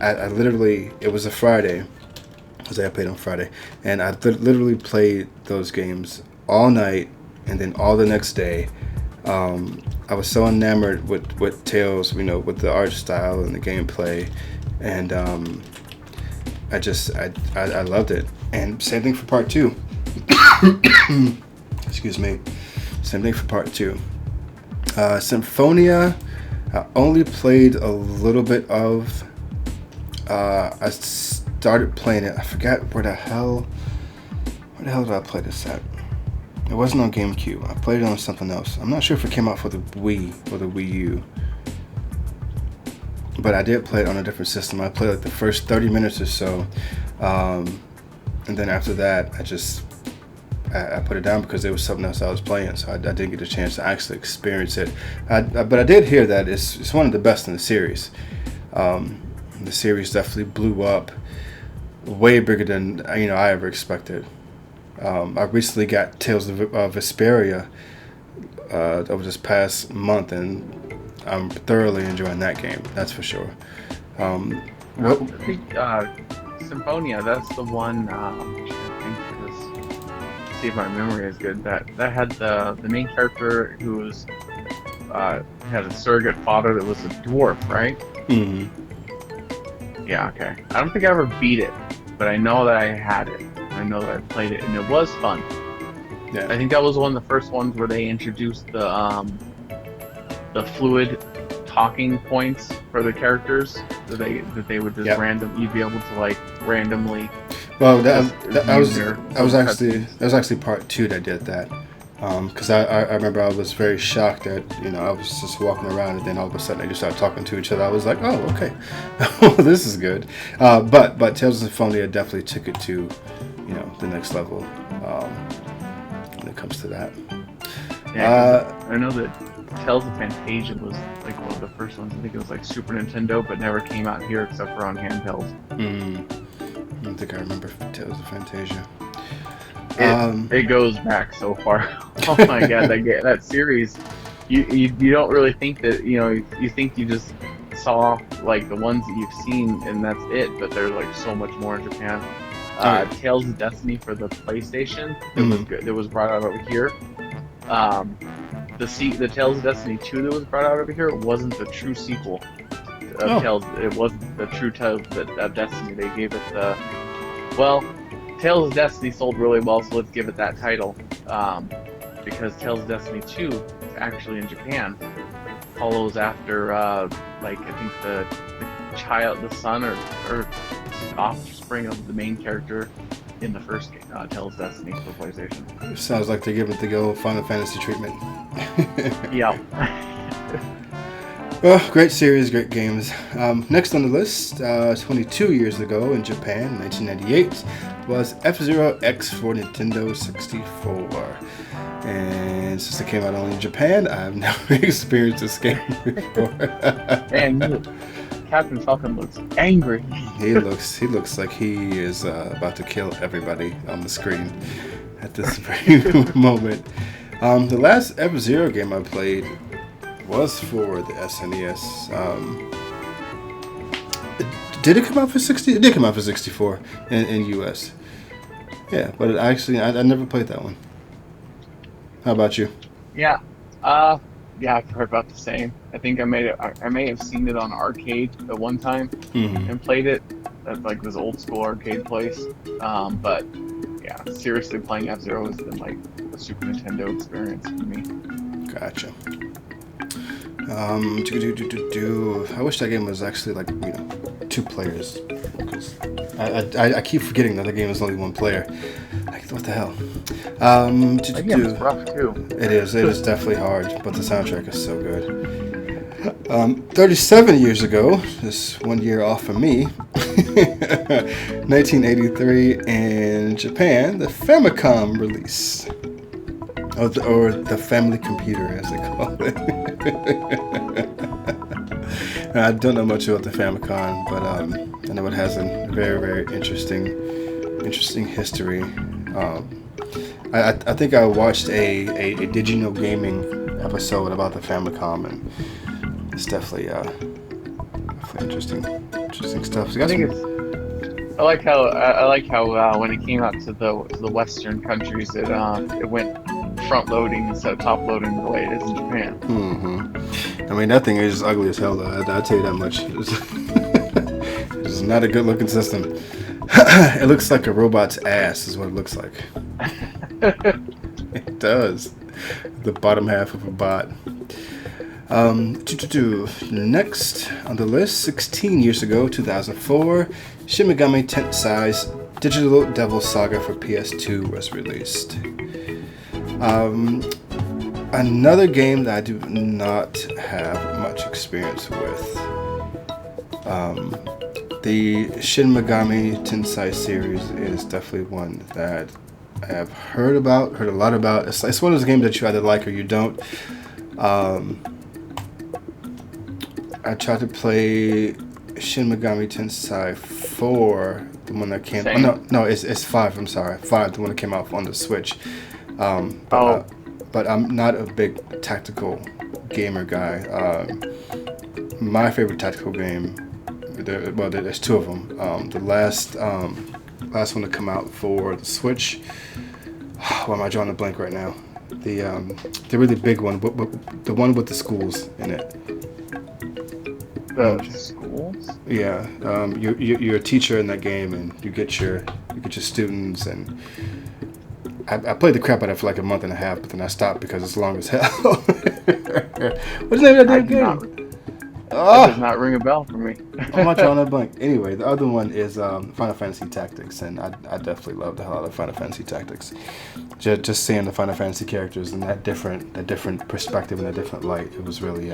[SPEAKER 1] I literally, it was a Friday, because I played on Friday, and I literally played those games all night. And then all the next day, I was so enamored with Tales, with the art style and the gameplay, and I loved it. And same thing for part 2. Excuse me. Same thing for part 2. Symphonia, I only played a little bit of. I started playing it. I forgot where the hell did I play this at? It wasn't on GameCube. I played it on something else. I'm not sure if it came out for the Wii or the Wii U. But I did play it on a different system. I played like the first 30 minutes or so. And then after that, I put it down because there was something else I was playing. So I didn't get a chance to actually experience it. But I did hear that it's one of the best in the series. The series definitely blew up way bigger than I ever expected. I recently got Tales of Vesperia over this past month, and I'm thoroughly enjoying that game. That's for sure.
[SPEAKER 2] I think Symphonia, that's the one. See if my memory is good. That had the main character who was had a surrogate father that was a dwarf, right?
[SPEAKER 1] Mm-hmm.
[SPEAKER 2] Yeah. Okay. I don't think I ever beat it, but I know that I had it. I know that I played it, and it was fun.
[SPEAKER 1] Yeah.
[SPEAKER 2] I think that was one of the first ones where they introduced the fluid talking points for the characters that they would just you'd be able to like randomly.
[SPEAKER 1] Well, that was actually part 2 that did that. Because I remember I was very shocked that I was just walking around, and then all of a sudden they just started talking to each other. I was like, oh, okay, this is good. But Tales of Symphonia definitely took it to the next level. when it comes to that.
[SPEAKER 2] Yeah, 'cause I know that Tales of Fantasia was like one of the first ones. I think it was like Super Nintendo, but never came out here except for on handhelds.
[SPEAKER 1] I don't think I remember Tales of Fantasia.
[SPEAKER 2] It goes back so far. Oh my god, that series. You don't really think that, you think you just saw like the ones that you've seen and that's it, but there's like so much more in Japan. Tales of Destiny for the PlayStation, it was brought out over here. The Tales of Destiny 2 that was brought out over here wasn't the true sequel of Tales. It wasn't the true Tales of Destiny. They gave it the Tales of Destiny sold really well, so let's give it that title. Because Tales of Destiny 2 is actually in Japan, follows after I think the son or offspring of the main character in the first game, Tales of Destiny for PlayStation.
[SPEAKER 1] It sounds like they're giving it the go Final Fantasy treatment.
[SPEAKER 2] Yeah.
[SPEAKER 1] Well, great series, great games. Next on the list, 22 years ago in Japan, 1998, was F-Zero X for Nintendo 64. And since it came out only in Japan, I've never experienced this game before.
[SPEAKER 2] And Captain Falcon looks angry.
[SPEAKER 1] He looks like he is about to kill everybody on the screen at this very moment. The last F-Zero game I played was for the SNES. Did it come out for 60? It did come out for 64 in US. Yeah, but I never played that one. How about you?
[SPEAKER 2] Yeah. I've heard about the same. I think I may have seen it on arcade at one time and played it at like this old school arcade place. But yeah, seriously, playing F-Zero has been like a Super Nintendo experience for me.
[SPEAKER 1] Gotcha. I wish that game was actually like 2 players, because I keep forgetting that the game is only 1 player. Like, what the hell?
[SPEAKER 2] That game is rough too.
[SPEAKER 1] It is definitely hard, but the soundtrack is so good. 37 years ago, just 1 year off from me, 1983 in Japan, the Famicom release. Or the family computer, as they call it. I don't know much about the Famicom, but I know it has a very, very interesting history. I think I watched a Digital Gaming episode about the Famicom, and it's definitely interesting stuff. So
[SPEAKER 2] I like how when it came out to the Western countries, it went front loading instead of top loading the way it is in Japan.
[SPEAKER 1] I mean, that thing is just ugly as hell, though. I'll tell you that much. It's not a good looking system. It looks like a robot's ass is what it looks like. It does. The bottom half of a bot. Next on the list, 16 years ago, 2004, Shin Megami Tensei's Digital Devil Saga for PS2 was released. Another game that I do not have much experience with. The Shin Megami Tensei series is definitely one that I have heard a lot about. It's one of those games that you either like or you don't. I tried to play Shin Megami Tensei 4, the one that came. No, it's 5. I'm sorry, 5, the one that came out on the Switch. But I'm not a big tactical gamer guy. My favorite tactical game, there's 2 of them. The last one to come out for the Switch. Why am I drawing a blank right now? The really big one, the one with the schools in it.
[SPEAKER 2] The schools?
[SPEAKER 1] Yeah, you're a teacher in that game, and you get your students, and I played the crap out of it for like a month and a half, but then I stopped because it's long as hell. What's the name of that game?
[SPEAKER 2] That does not ring a bell for me.
[SPEAKER 1] I'm not drawing a blank. Anyway, the other one is Final Fantasy Tactics, and I definitely love the hell out of Final Fantasy Tactics. Just seeing the Final Fantasy characters in that different perspective and a different light, it was really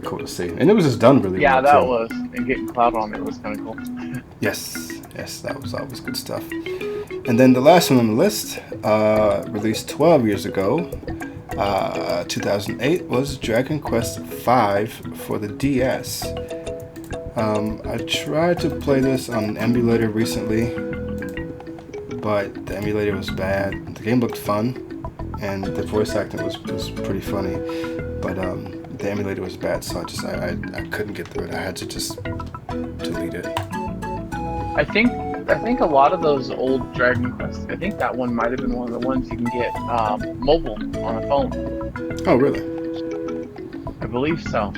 [SPEAKER 1] cool to see, and it was just done really well.
[SPEAKER 2] Yeah, that was, and getting Cloud on it was kind of cool.
[SPEAKER 1] Yes, that was always good stuff. And then the last one on the list, released 12 years ago, 2008, was Dragon Quest V for the DS. I tried to play this on an emulator recently, but the emulator was bad. The game looked fun, and the voice acting was pretty funny, but the emulator was bad, so I couldn't get through it. I had to just delete it.
[SPEAKER 2] I think a lot of those old Dragon Quest, I think that one might have been one of the ones you can get mobile on a phone.
[SPEAKER 1] Oh, really?
[SPEAKER 2] I believe so.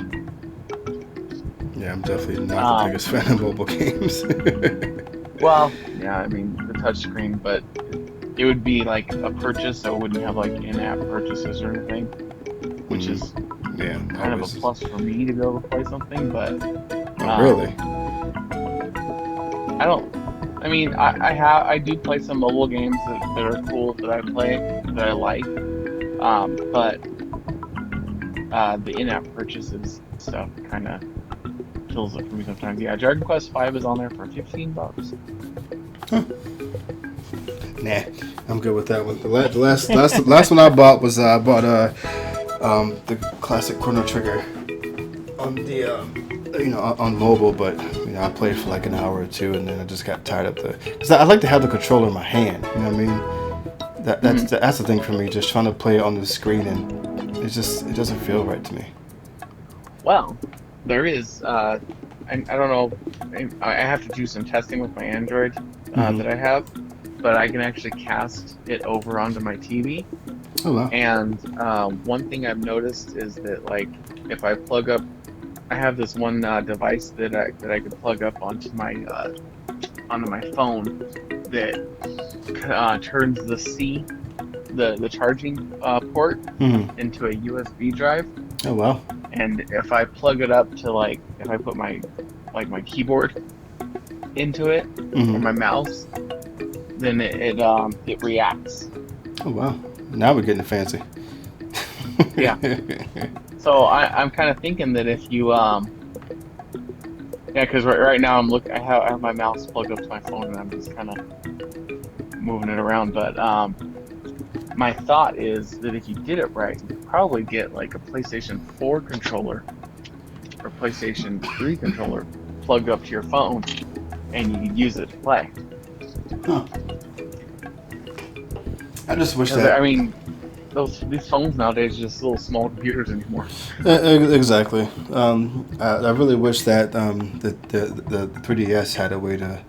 [SPEAKER 1] Yeah, I'm definitely not the biggest fan of mobile games.
[SPEAKER 2] Well, yeah, I mean, the touchscreen, but it would be like a purchase, so it wouldn't have like in-app purchases or anything, which is kind of a plus for me to be able to play something, but...
[SPEAKER 1] really?
[SPEAKER 2] I do play some mobile games that are cool that I play, that I like, but the in-app purchases stuff kind of kills it for me sometimes. Yeah, Dragon Quest V is on there for $15.
[SPEAKER 1] Huh. Nah, I'm good with that one. The last one I bought was the classic Chrono Trigger on the on mobile, but I played for like an hour or two, and then I just got tired of because I like to have the controller in my hand. You know what I mean? That's the thing for me. Just trying to play it on the screen, and it doesn't feel right to me.
[SPEAKER 2] Well, there is. I don't know. I have to do some testing with my Android that I have, but I can actually cast it over onto my TV.
[SPEAKER 1] Oh wow!
[SPEAKER 2] And one thing I've noticed is that, like, if I plug up, I have this one device that I could plug up onto my phone that turns the charging port into a USB drive.
[SPEAKER 1] Oh wow!
[SPEAKER 2] And if I plug it up to if I put my keyboard into it or my mouse, then it reacts.
[SPEAKER 1] Oh wow! Now we're getting fancy.
[SPEAKER 2] Yeah. So I'm kind of thinking that if you because right now I have my mouse plugged up to my phone and I'm just kind of moving it around, but my thought is that if you did it right, you could probably get like a PlayStation 4 controller or PlayStation 3 controller plugged up to your phone, and you could use it to play.
[SPEAKER 1] Huh. I just wish that.
[SPEAKER 2] I mean, these phones nowadays are just little small computers anymore.
[SPEAKER 1] Exactly. I really wish that the 3DS had a way to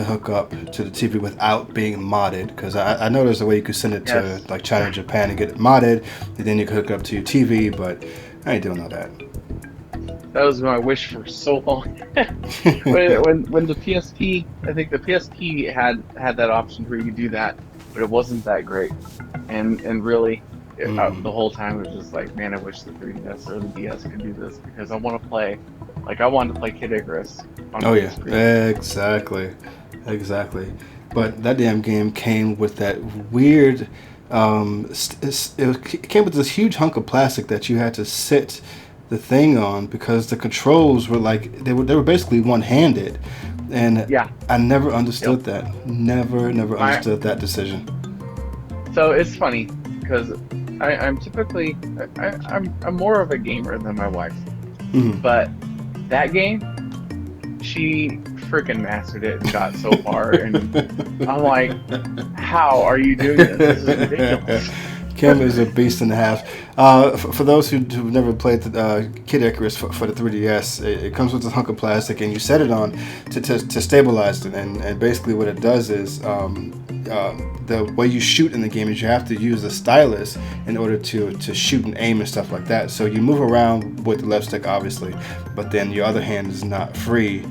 [SPEAKER 1] hook up to the TV without being modded, because I know there's a way you could send it to like China and Japan and get it modded, and then you could hook it up to your TV, but I ain't doing all that.
[SPEAKER 2] That was my wish for so long. when the PSP, I think the PSP had that option where you could do that, but it wasn't that great, and really the whole time it was just like, man, I wish the 3DS or the DS could do this, because I want to play, I wanted to play Kid Icarus on the screen.
[SPEAKER 1] Exactly. But that damn game came with that weird it came with this huge hunk of plastic that you had to sit the thing on, because the controls were like they were basically one-handed, and I never understood that. Never understood that decision.
[SPEAKER 2] So it's funny because I'm typically I'm more of a gamer than my wife, but that game, she freaking mastered it and got so far, and I'm like, how are you doing this? This is ridiculous.
[SPEAKER 1] Kim is a beast and a half. For those who've never played the Kid Icarus for the 3DS, it comes with a hunk of plastic, and you set it on to stabilize it. And basically what it does is the way you shoot in the game is you have to use a stylus in order to shoot and aim and stuff like that. So you move around with the left stick, obviously, but then your other hand is not free,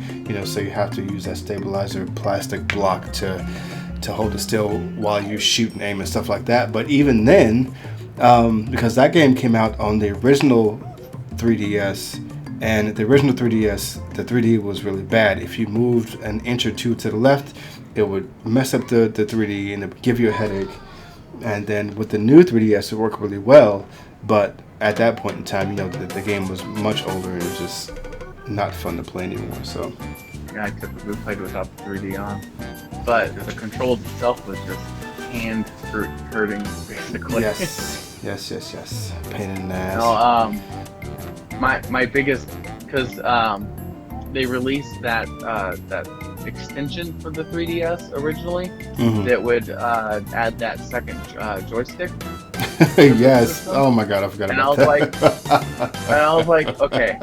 [SPEAKER 1] so you have to use that stabilizer plastic block to hold it still while you shoot and aim and stuff like that. But even then, because that game came out on the original 3DS, and the original 3DS, the 3D was really bad. If you moved an inch or two to the left, it would mess up the 3D and it would give you a headache. And then with the new 3DS, it worked really well. But at that point in time, the game was much older and it was just not fun to play anymore. So
[SPEAKER 2] yeah, I typically played without the 3D on. but the controls itself was just hand hurting, basically.
[SPEAKER 1] Yes. Pain in the ass.
[SPEAKER 2] No, my biggest, because they released that extension for the 3DS originally that would add that second joystick.
[SPEAKER 1] Yes. Oh my god, I forgot about that.
[SPEAKER 2] And I was like, okay,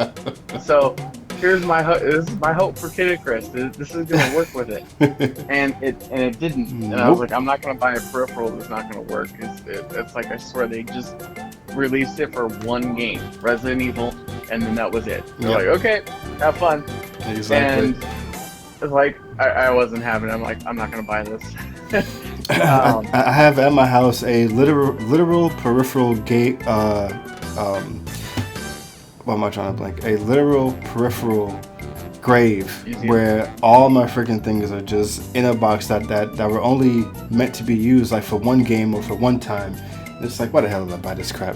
[SPEAKER 2] so here's this is my hope for Kid Icarus. This is gonna work with it, and it didn't. And I was like, I'm not gonna buy a peripheral that's not gonna work. It's like, I swear they just released it for one game, Resident Evil, and then that was it. They're like, okay, have fun.
[SPEAKER 1] Exactly.
[SPEAKER 2] And it's like, I wasn't having it. I'm like, I'm not gonna buy this.
[SPEAKER 1] I have at my house a literal peripheral gate. What am I trying to blank? A literal peripheral grave where all my freaking things are just in a box that were only meant to be used like for one game or for one time. It's like, why the hell did I buy this crap?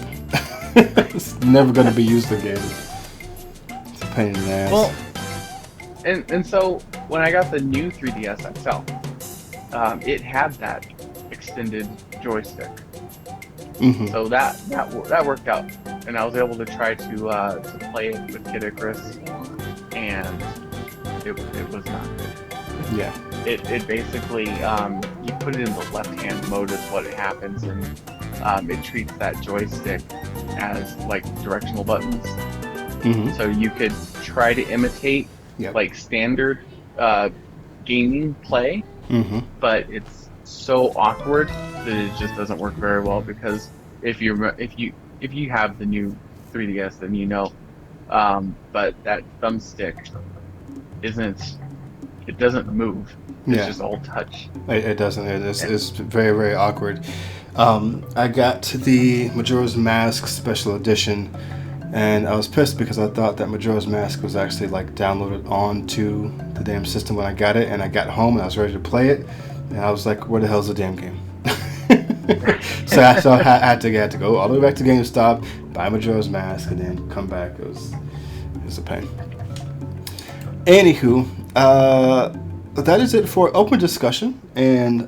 [SPEAKER 1] It's never going to be used again. It's a pain in the ass.
[SPEAKER 2] Well, and so when I got the new 3DS XL, it had that extended joystick. So that worked out, and I was able to try to play it with Kid Icarus, and it was not good.
[SPEAKER 1] Yeah.
[SPEAKER 2] It basically you put it in the left-hand mode is what it happens, and it treats that joystick as like directional buttons. So you could try to imitate like standard gaming play, but it's so awkward that it just doesn't work very well, because if you have the new 3DS, then you know, but that thumbstick it doesn't move. It's just all touch.
[SPEAKER 1] It doesn't. It's very, very awkward. I got the Majora's Mask Special Edition, and I was pissed because I thought that Majora's Mask was actually like downloaded onto the damn system when I got it, and I got home and I was ready to play it, and I was like, where the hell's the damn game? so I had to go all the way back to GameStop, buy Majora's Mask, and then come back. It was a pain. Anywho, that is it for open discussion and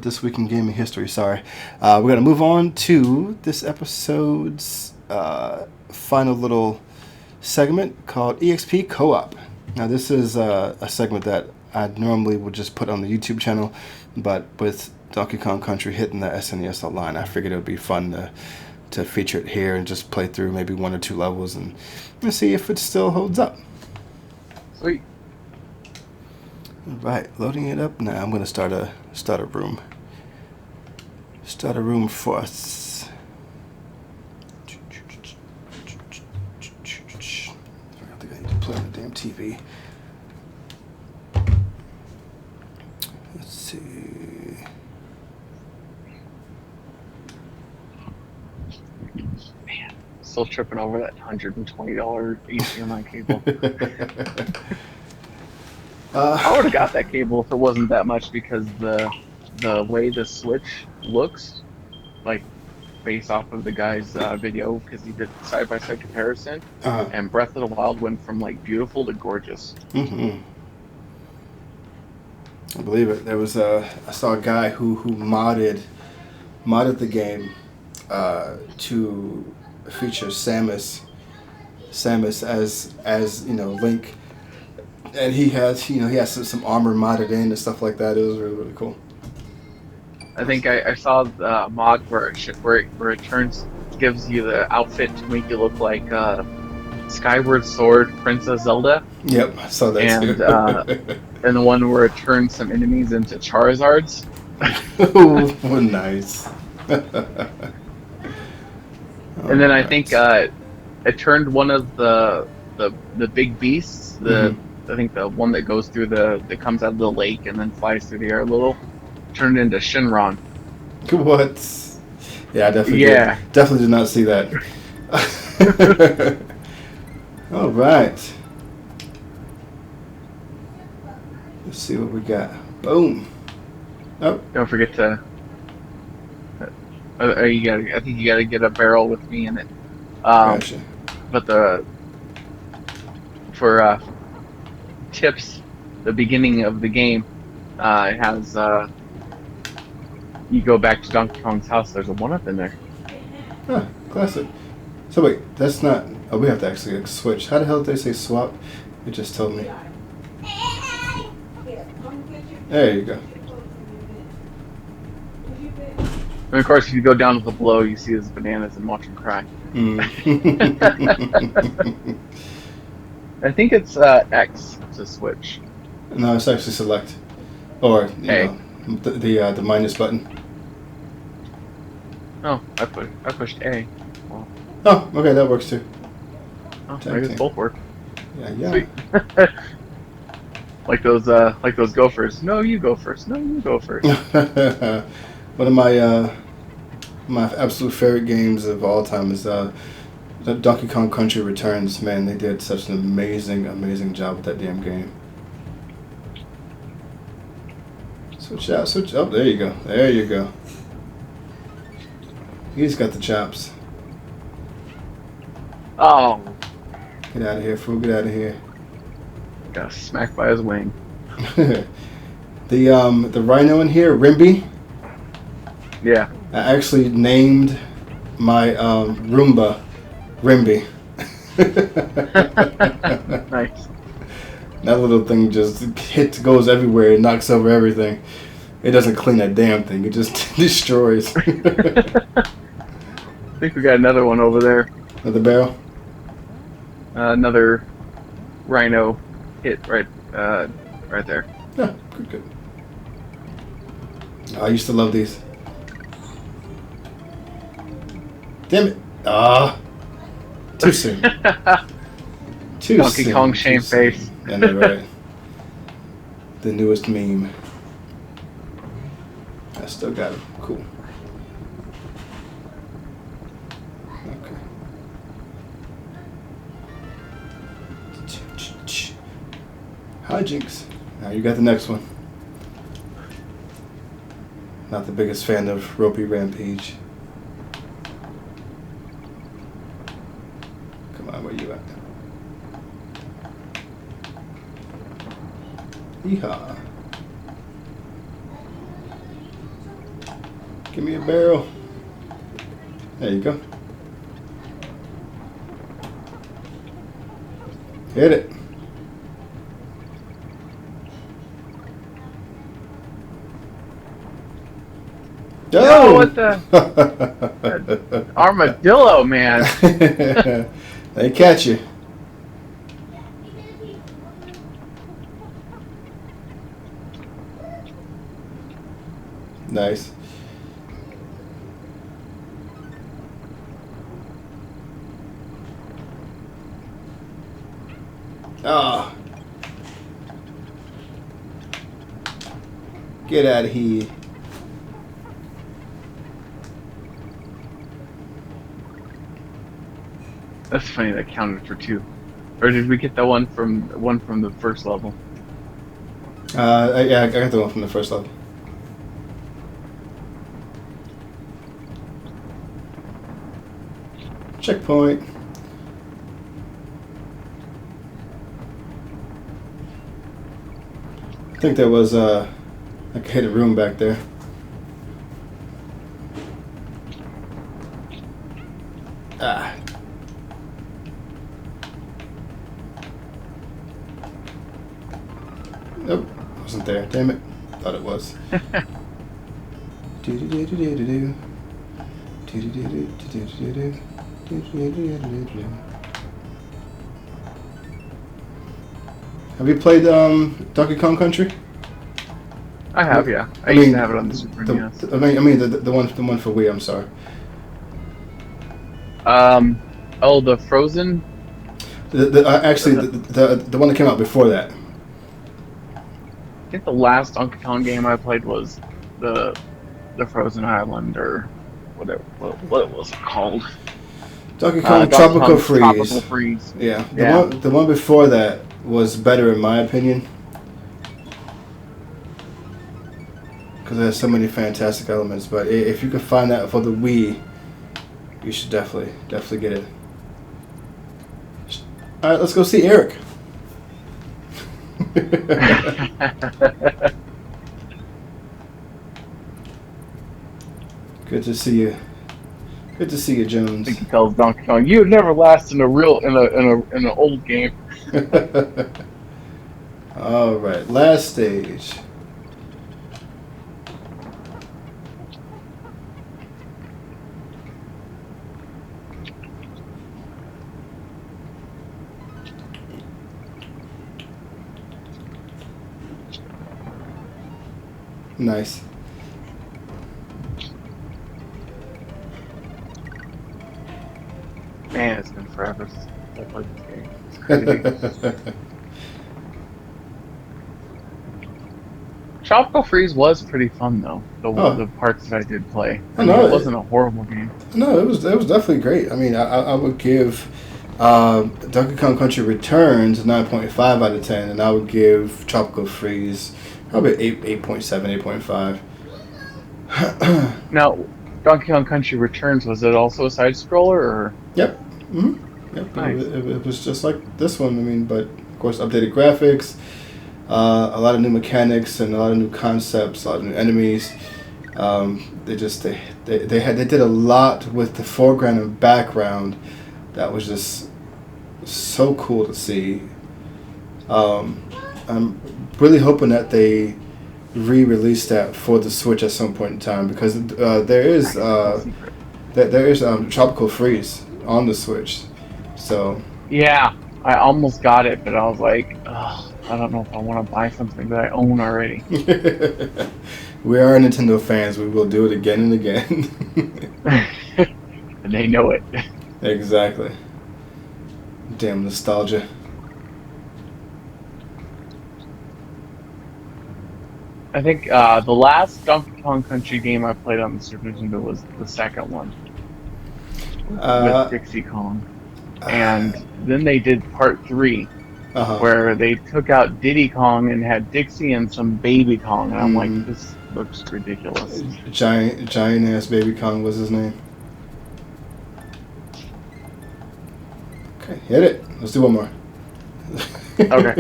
[SPEAKER 1] this week in gaming history. Sorry, we're gonna move on to this episode's final little segment called EXP Co-op. Now, this is a segment that I normally would just put on the YouTube channel, but with Donkey Kong Country hitting the SNES Online, I figured it would be fun to feature it here and just play through maybe 1 or 2 levels and see if it still holds up.
[SPEAKER 2] Sweet.
[SPEAKER 1] All right, loading it up now. I'm going to start a room. Start a room for us. I think I need to play on the damn TV. Let's see.
[SPEAKER 2] Man, still tripping over that $120 HDMI cable. I would have got that cable if it wasn't that much, because the way the Switch looks, like based off of the guy's video, because he did side-by-side comparison, and Breath of the Wild went from like beautiful to gorgeous.
[SPEAKER 1] I believe it. There was I saw a guy who modded the game to feature Samus as Link. And he has some armor modded in and stuff like that. It was really, really cool.
[SPEAKER 2] I think I saw the mod where it gives you the outfit to make you look like Skyward Sword Princess Zelda.
[SPEAKER 1] Yep, I saw that
[SPEAKER 2] too. And the one where it turns some enemies into Charizards.
[SPEAKER 1] Oh, nice.
[SPEAKER 2] And then I think it turned one of the big beasts, I think the one that goes through that comes out of the lake and then flies through the air a little, turned into Shinron.
[SPEAKER 1] What? Yeah, I definitely did not see that. All right. Let's see what we got. Boom. Oh.
[SPEAKER 2] Don't forget to. I think you gotta get a barrel with me in it.
[SPEAKER 1] Gotcha.
[SPEAKER 2] But for tips, the beginning of the game, It has you go back to Donkey Kong's house. There's a 1-up in there.
[SPEAKER 1] Huh, classic. So wait, that's not. Oh, we have to actually switch. How the hell did they say swap? It just told me. There you go.
[SPEAKER 2] And of course, if you go down to the below, you see his bananas and watch him cry.
[SPEAKER 1] Mm.
[SPEAKER 2] I think it's X to switch.
[SPEAKER 1] No, it's actually select, or you
[SPEAKER 2] A.
[SPEAKER 1] know, the minus button.
[SPEAKER 2] Oh, I pushed A. Well,
[SPEAKER 1] Oh, okay, that works too.
[SPEAKER 2] oh, I guess both work.
[SPEAKER 1] Yeah.
[SPEAKER 2] Sweet. like those gophers. No, you go first. No, you go first.
[SPEAKER 1] One of my absolute favorite games of all time is the Donkey Kong Country Returns. Man, they did such an amazing job with that damn game. Switch out, switch up. There you go. There you go. He's got the chops.
[SPEAKER 2] Oh,
[SPEAKER 1] Get out of here, fool. Get out of here.
[SPEAKER 2] got smacked by his wing.
[SPEAKER 1] The rhino in here, Rimby.
[SPEAKER 2] Yeah.
[SPEAKER 1] I actually named my Roomba Rimby.
[SPEAKER 2] Nice.
[SPEAKER 1] That little thing just goes everywhere. It knocks over everything. It doesn't clean a damn thing. It just destroys.
[SPEAKER 2] I think we got another one over there.
[SPEAKER 1] Another barrel?
[SPEAKER 2] Another rhino hit right there.
[SPEAKER 1] Yeah, good. Oh, I used to love these. Damn it. Ah. Too soon. Too
[SPEAKER 2] Donkey
[SPEAKER 1] soon.
[SPEAKER 2] Kong
[SPEAKER 1] Too
[SPEAKER 2] shame
[SPEAKER 1] soon.
[SPEAKER 2] face.
[SPEAKER 1] I know, right? The newest meme. I still got it. Cool. Okay. Hijinks. Now you got the next one. Not the biggest fan of Ropey Rampage. Come on, where you at? Yeehaw. Give me a barrel. There you go. Hit it.
[SPEAKER 2] Oh, what the? Armadillo, man.
[SPEAKER 1] They catch you. Nice. Ah. Get out of here.
[SPEAKER 2] That's funny. That counted for 2. Or did we get the one from the first level?
[SPEAKER 1] Yeah, I got the one from the first level. Checkpoint. I think there was like a hidden room back there. Ah. Nope, wasn't there. Damn it. Thought it was. Do-do-do-do-do-do. Do-do-do-do-do-do-do. Do-do-do-do-do-do. Have you played Donkey Kong Country?
[SPEAKER 2] I have, yeah. I used to have it on the Super NES.
[SPEAKER 1] I mean the one for Wii. I'm sorry.
[SPEAKER 2] Oh, the Frozen.
[SPEAKER 1] Actually, the one that came out before that.
[SPEAKER 2] I think the last Donkey Kong game I played was the Frozen Island, or whatever. What was it called?
[SPEAKER 1] Donkey Kong
[SPEAKER 2] Donkey
[SPEAKER 1] Tropical
[SPEAKER 2] Kong
[SPEAKER 1] Freeze.
[SPEAKER 2] Tropical Freeze.
[SPEAKER 1] Yeah,
[SPEAKER 2] Yeah.
[SPEAKER 1] The one before that was better in my opinion, because it has so many fantastic elements. But if you can find that for the Wii, you should definitely get it. All right, let's go see Eric. Good to see you. Good to see you,
[SPEAKER 2] I
[SPEAKER 1] Jones.
[SPEAKER 2] think he tells Donkey Kong, "You'd never last in a real in an old game."
[SPEAKER 1] All right, last stage. Nice.
[SPEAKER 2] Man, it's been forever since I played this game. It's crazy. Tropical Freeze was pretty fun though.
[SPEAKER 1] Oh,
[SPEAKER 2] The parts that I did play.
[SPEAKER 1] I
[SPEAKER 2] I mean,
[SPEAKER 1] know
[SPEAKER 2] it
[SPEAKER 1] it.
[SPEAKER 2] wasn't a horrible game.
[SPEAKER 1] No, it was definitely great. I mean, I would give Donkey Kong Country Returns 9.5 out of 10, and I would give Tropical Freeze probably 8.7, 8.5.
[SPEAKER 2] Now, Donkey Kong Country Returns, was it also a side scroller or?
[SPEAKER 1] Yep. Hmm. Yep.
[SPEAKER 2] Nice.
[SPEAKER 1] It was just like this one. I mean, but of course, updated graphics, a lot of new mechanics, and a lot of new concepts, a lot of new enemies. They did a lot with the foreground and background that was just so cool to see. I'm really hoping that they re-release that for the Switch at some point in time, because there is Tropical Freeze on the Switch. So
[SPEAKER 2] Yeah, I almost got it, but I was like, ugh, I don't know if I want to buy something that I own already.
[SPEAKER 1] we are Nintendo fans. We will do it again and again.
[SPEAKER 2] And they know it.
[SPEAKER 1] Exactly. Damn nostalgia.
[SPEAKER 2] I think the last Donkey Kong Country game I played on the Super Nintendo was the second one with Dixie Kong. And then they did part 3, where they took out Diddy Kong and had Dixie and some Baby Kong. And I'm like, this looks ridiculous.
[SPEAKER 1] Giant ass Baby Kong was his name. Okay, hit it. Let's do one more.
[SPEAKER 2] Okay.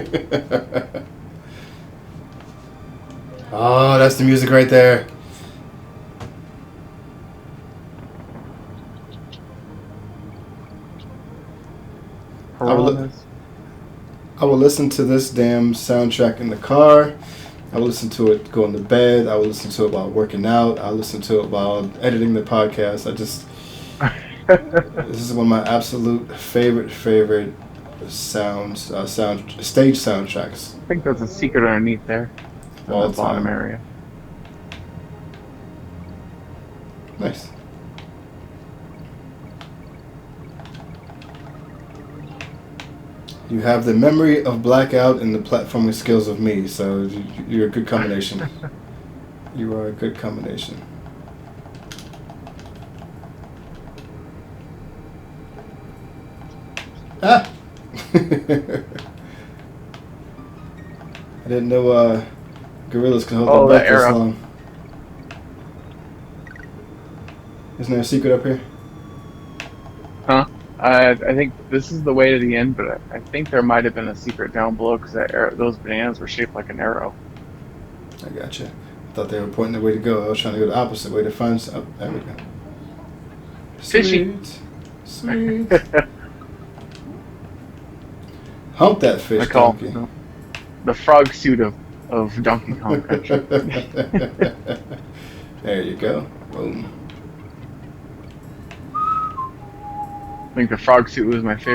[SPEAKER 1] Oh, that's the music right there. I will listen to this damn soundtrack in the car. I will listen to it going to bed. I will listen to it while working out. I will listen to it while editing the podcast. This is one of my absolute favorite stage soundtracks.
[SPEAKER 2] I think there's a secret underneath there.
[SPEAKER 1] All
[SPEAKER 2] the bottom area.
[SPEAKER 1] Nice. You have the memory of Blackout and the platforming skills of me, so you're a good combination. You are a good combination. Ah! I didn't know gorillas can hold their breath this long. Isn't there a secret up here?
[SPEAKER 2] Huh? I think this is the way to the end, but I think there might have been a secret down below because those bananas were shaped like an arrow.
[SPEAKER 1] I gotcha. I thought they were pointing the way to go. I was trying to go the opposite way to find some. Oh, there we go.
[SPEAKER 2] Fishy.
[SPEAKER 1] Sweet. Hump that fish,
[SPEAKER 2] I call
[SPEAKER 1] Donkey.
[SPEAKER 2] The frog suit of Donkey Kong Country.
[SPEAKER 1] There you go. Boom.
[SPEAKER 2] I think the frog suit was one of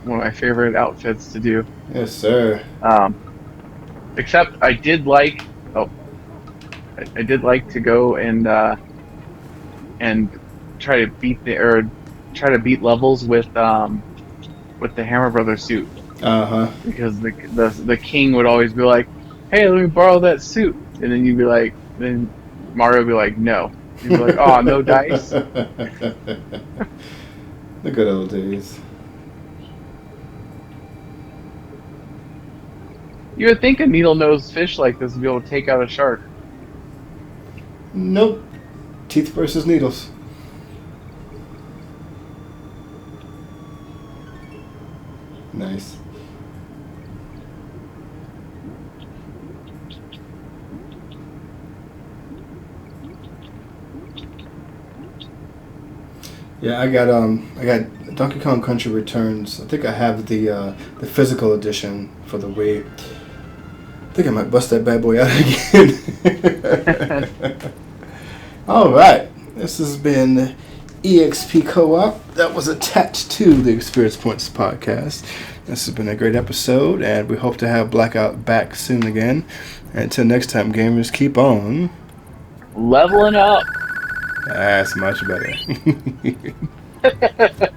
[SPEAKER 2] my favorite outfits to do.
[SPEAKER 1] Yes, sir.
[SPEAKER 2] Except I did like to go and try to beat levels with the Hammer Brothers suit. Because the king would always be like, "Hey, let me borrow that suit," and then then Mario would be like, "No." He'd be like, "Oh, no dice."
[SPEAKER 1] The good old days.
[SPEAKER 2] You would think a needle-nosed fish like this would be able to take out a shark.
[SPEAKER 1] Nope. Teeth versus needles. Nice. Yeah, I got Donkey Kong Country Returns. I think I have the physical edition for the Wii. I think I might bust that bad boy out again. All right, this has been EXP Co-op. That was attached to the Experience Points podcast. This has been a great episode, and we hope to have Blackout back soon again. And until next time, gamers, keep on
[SPEAKER 2] leveling up.
[SPEAKER 1] That's much better.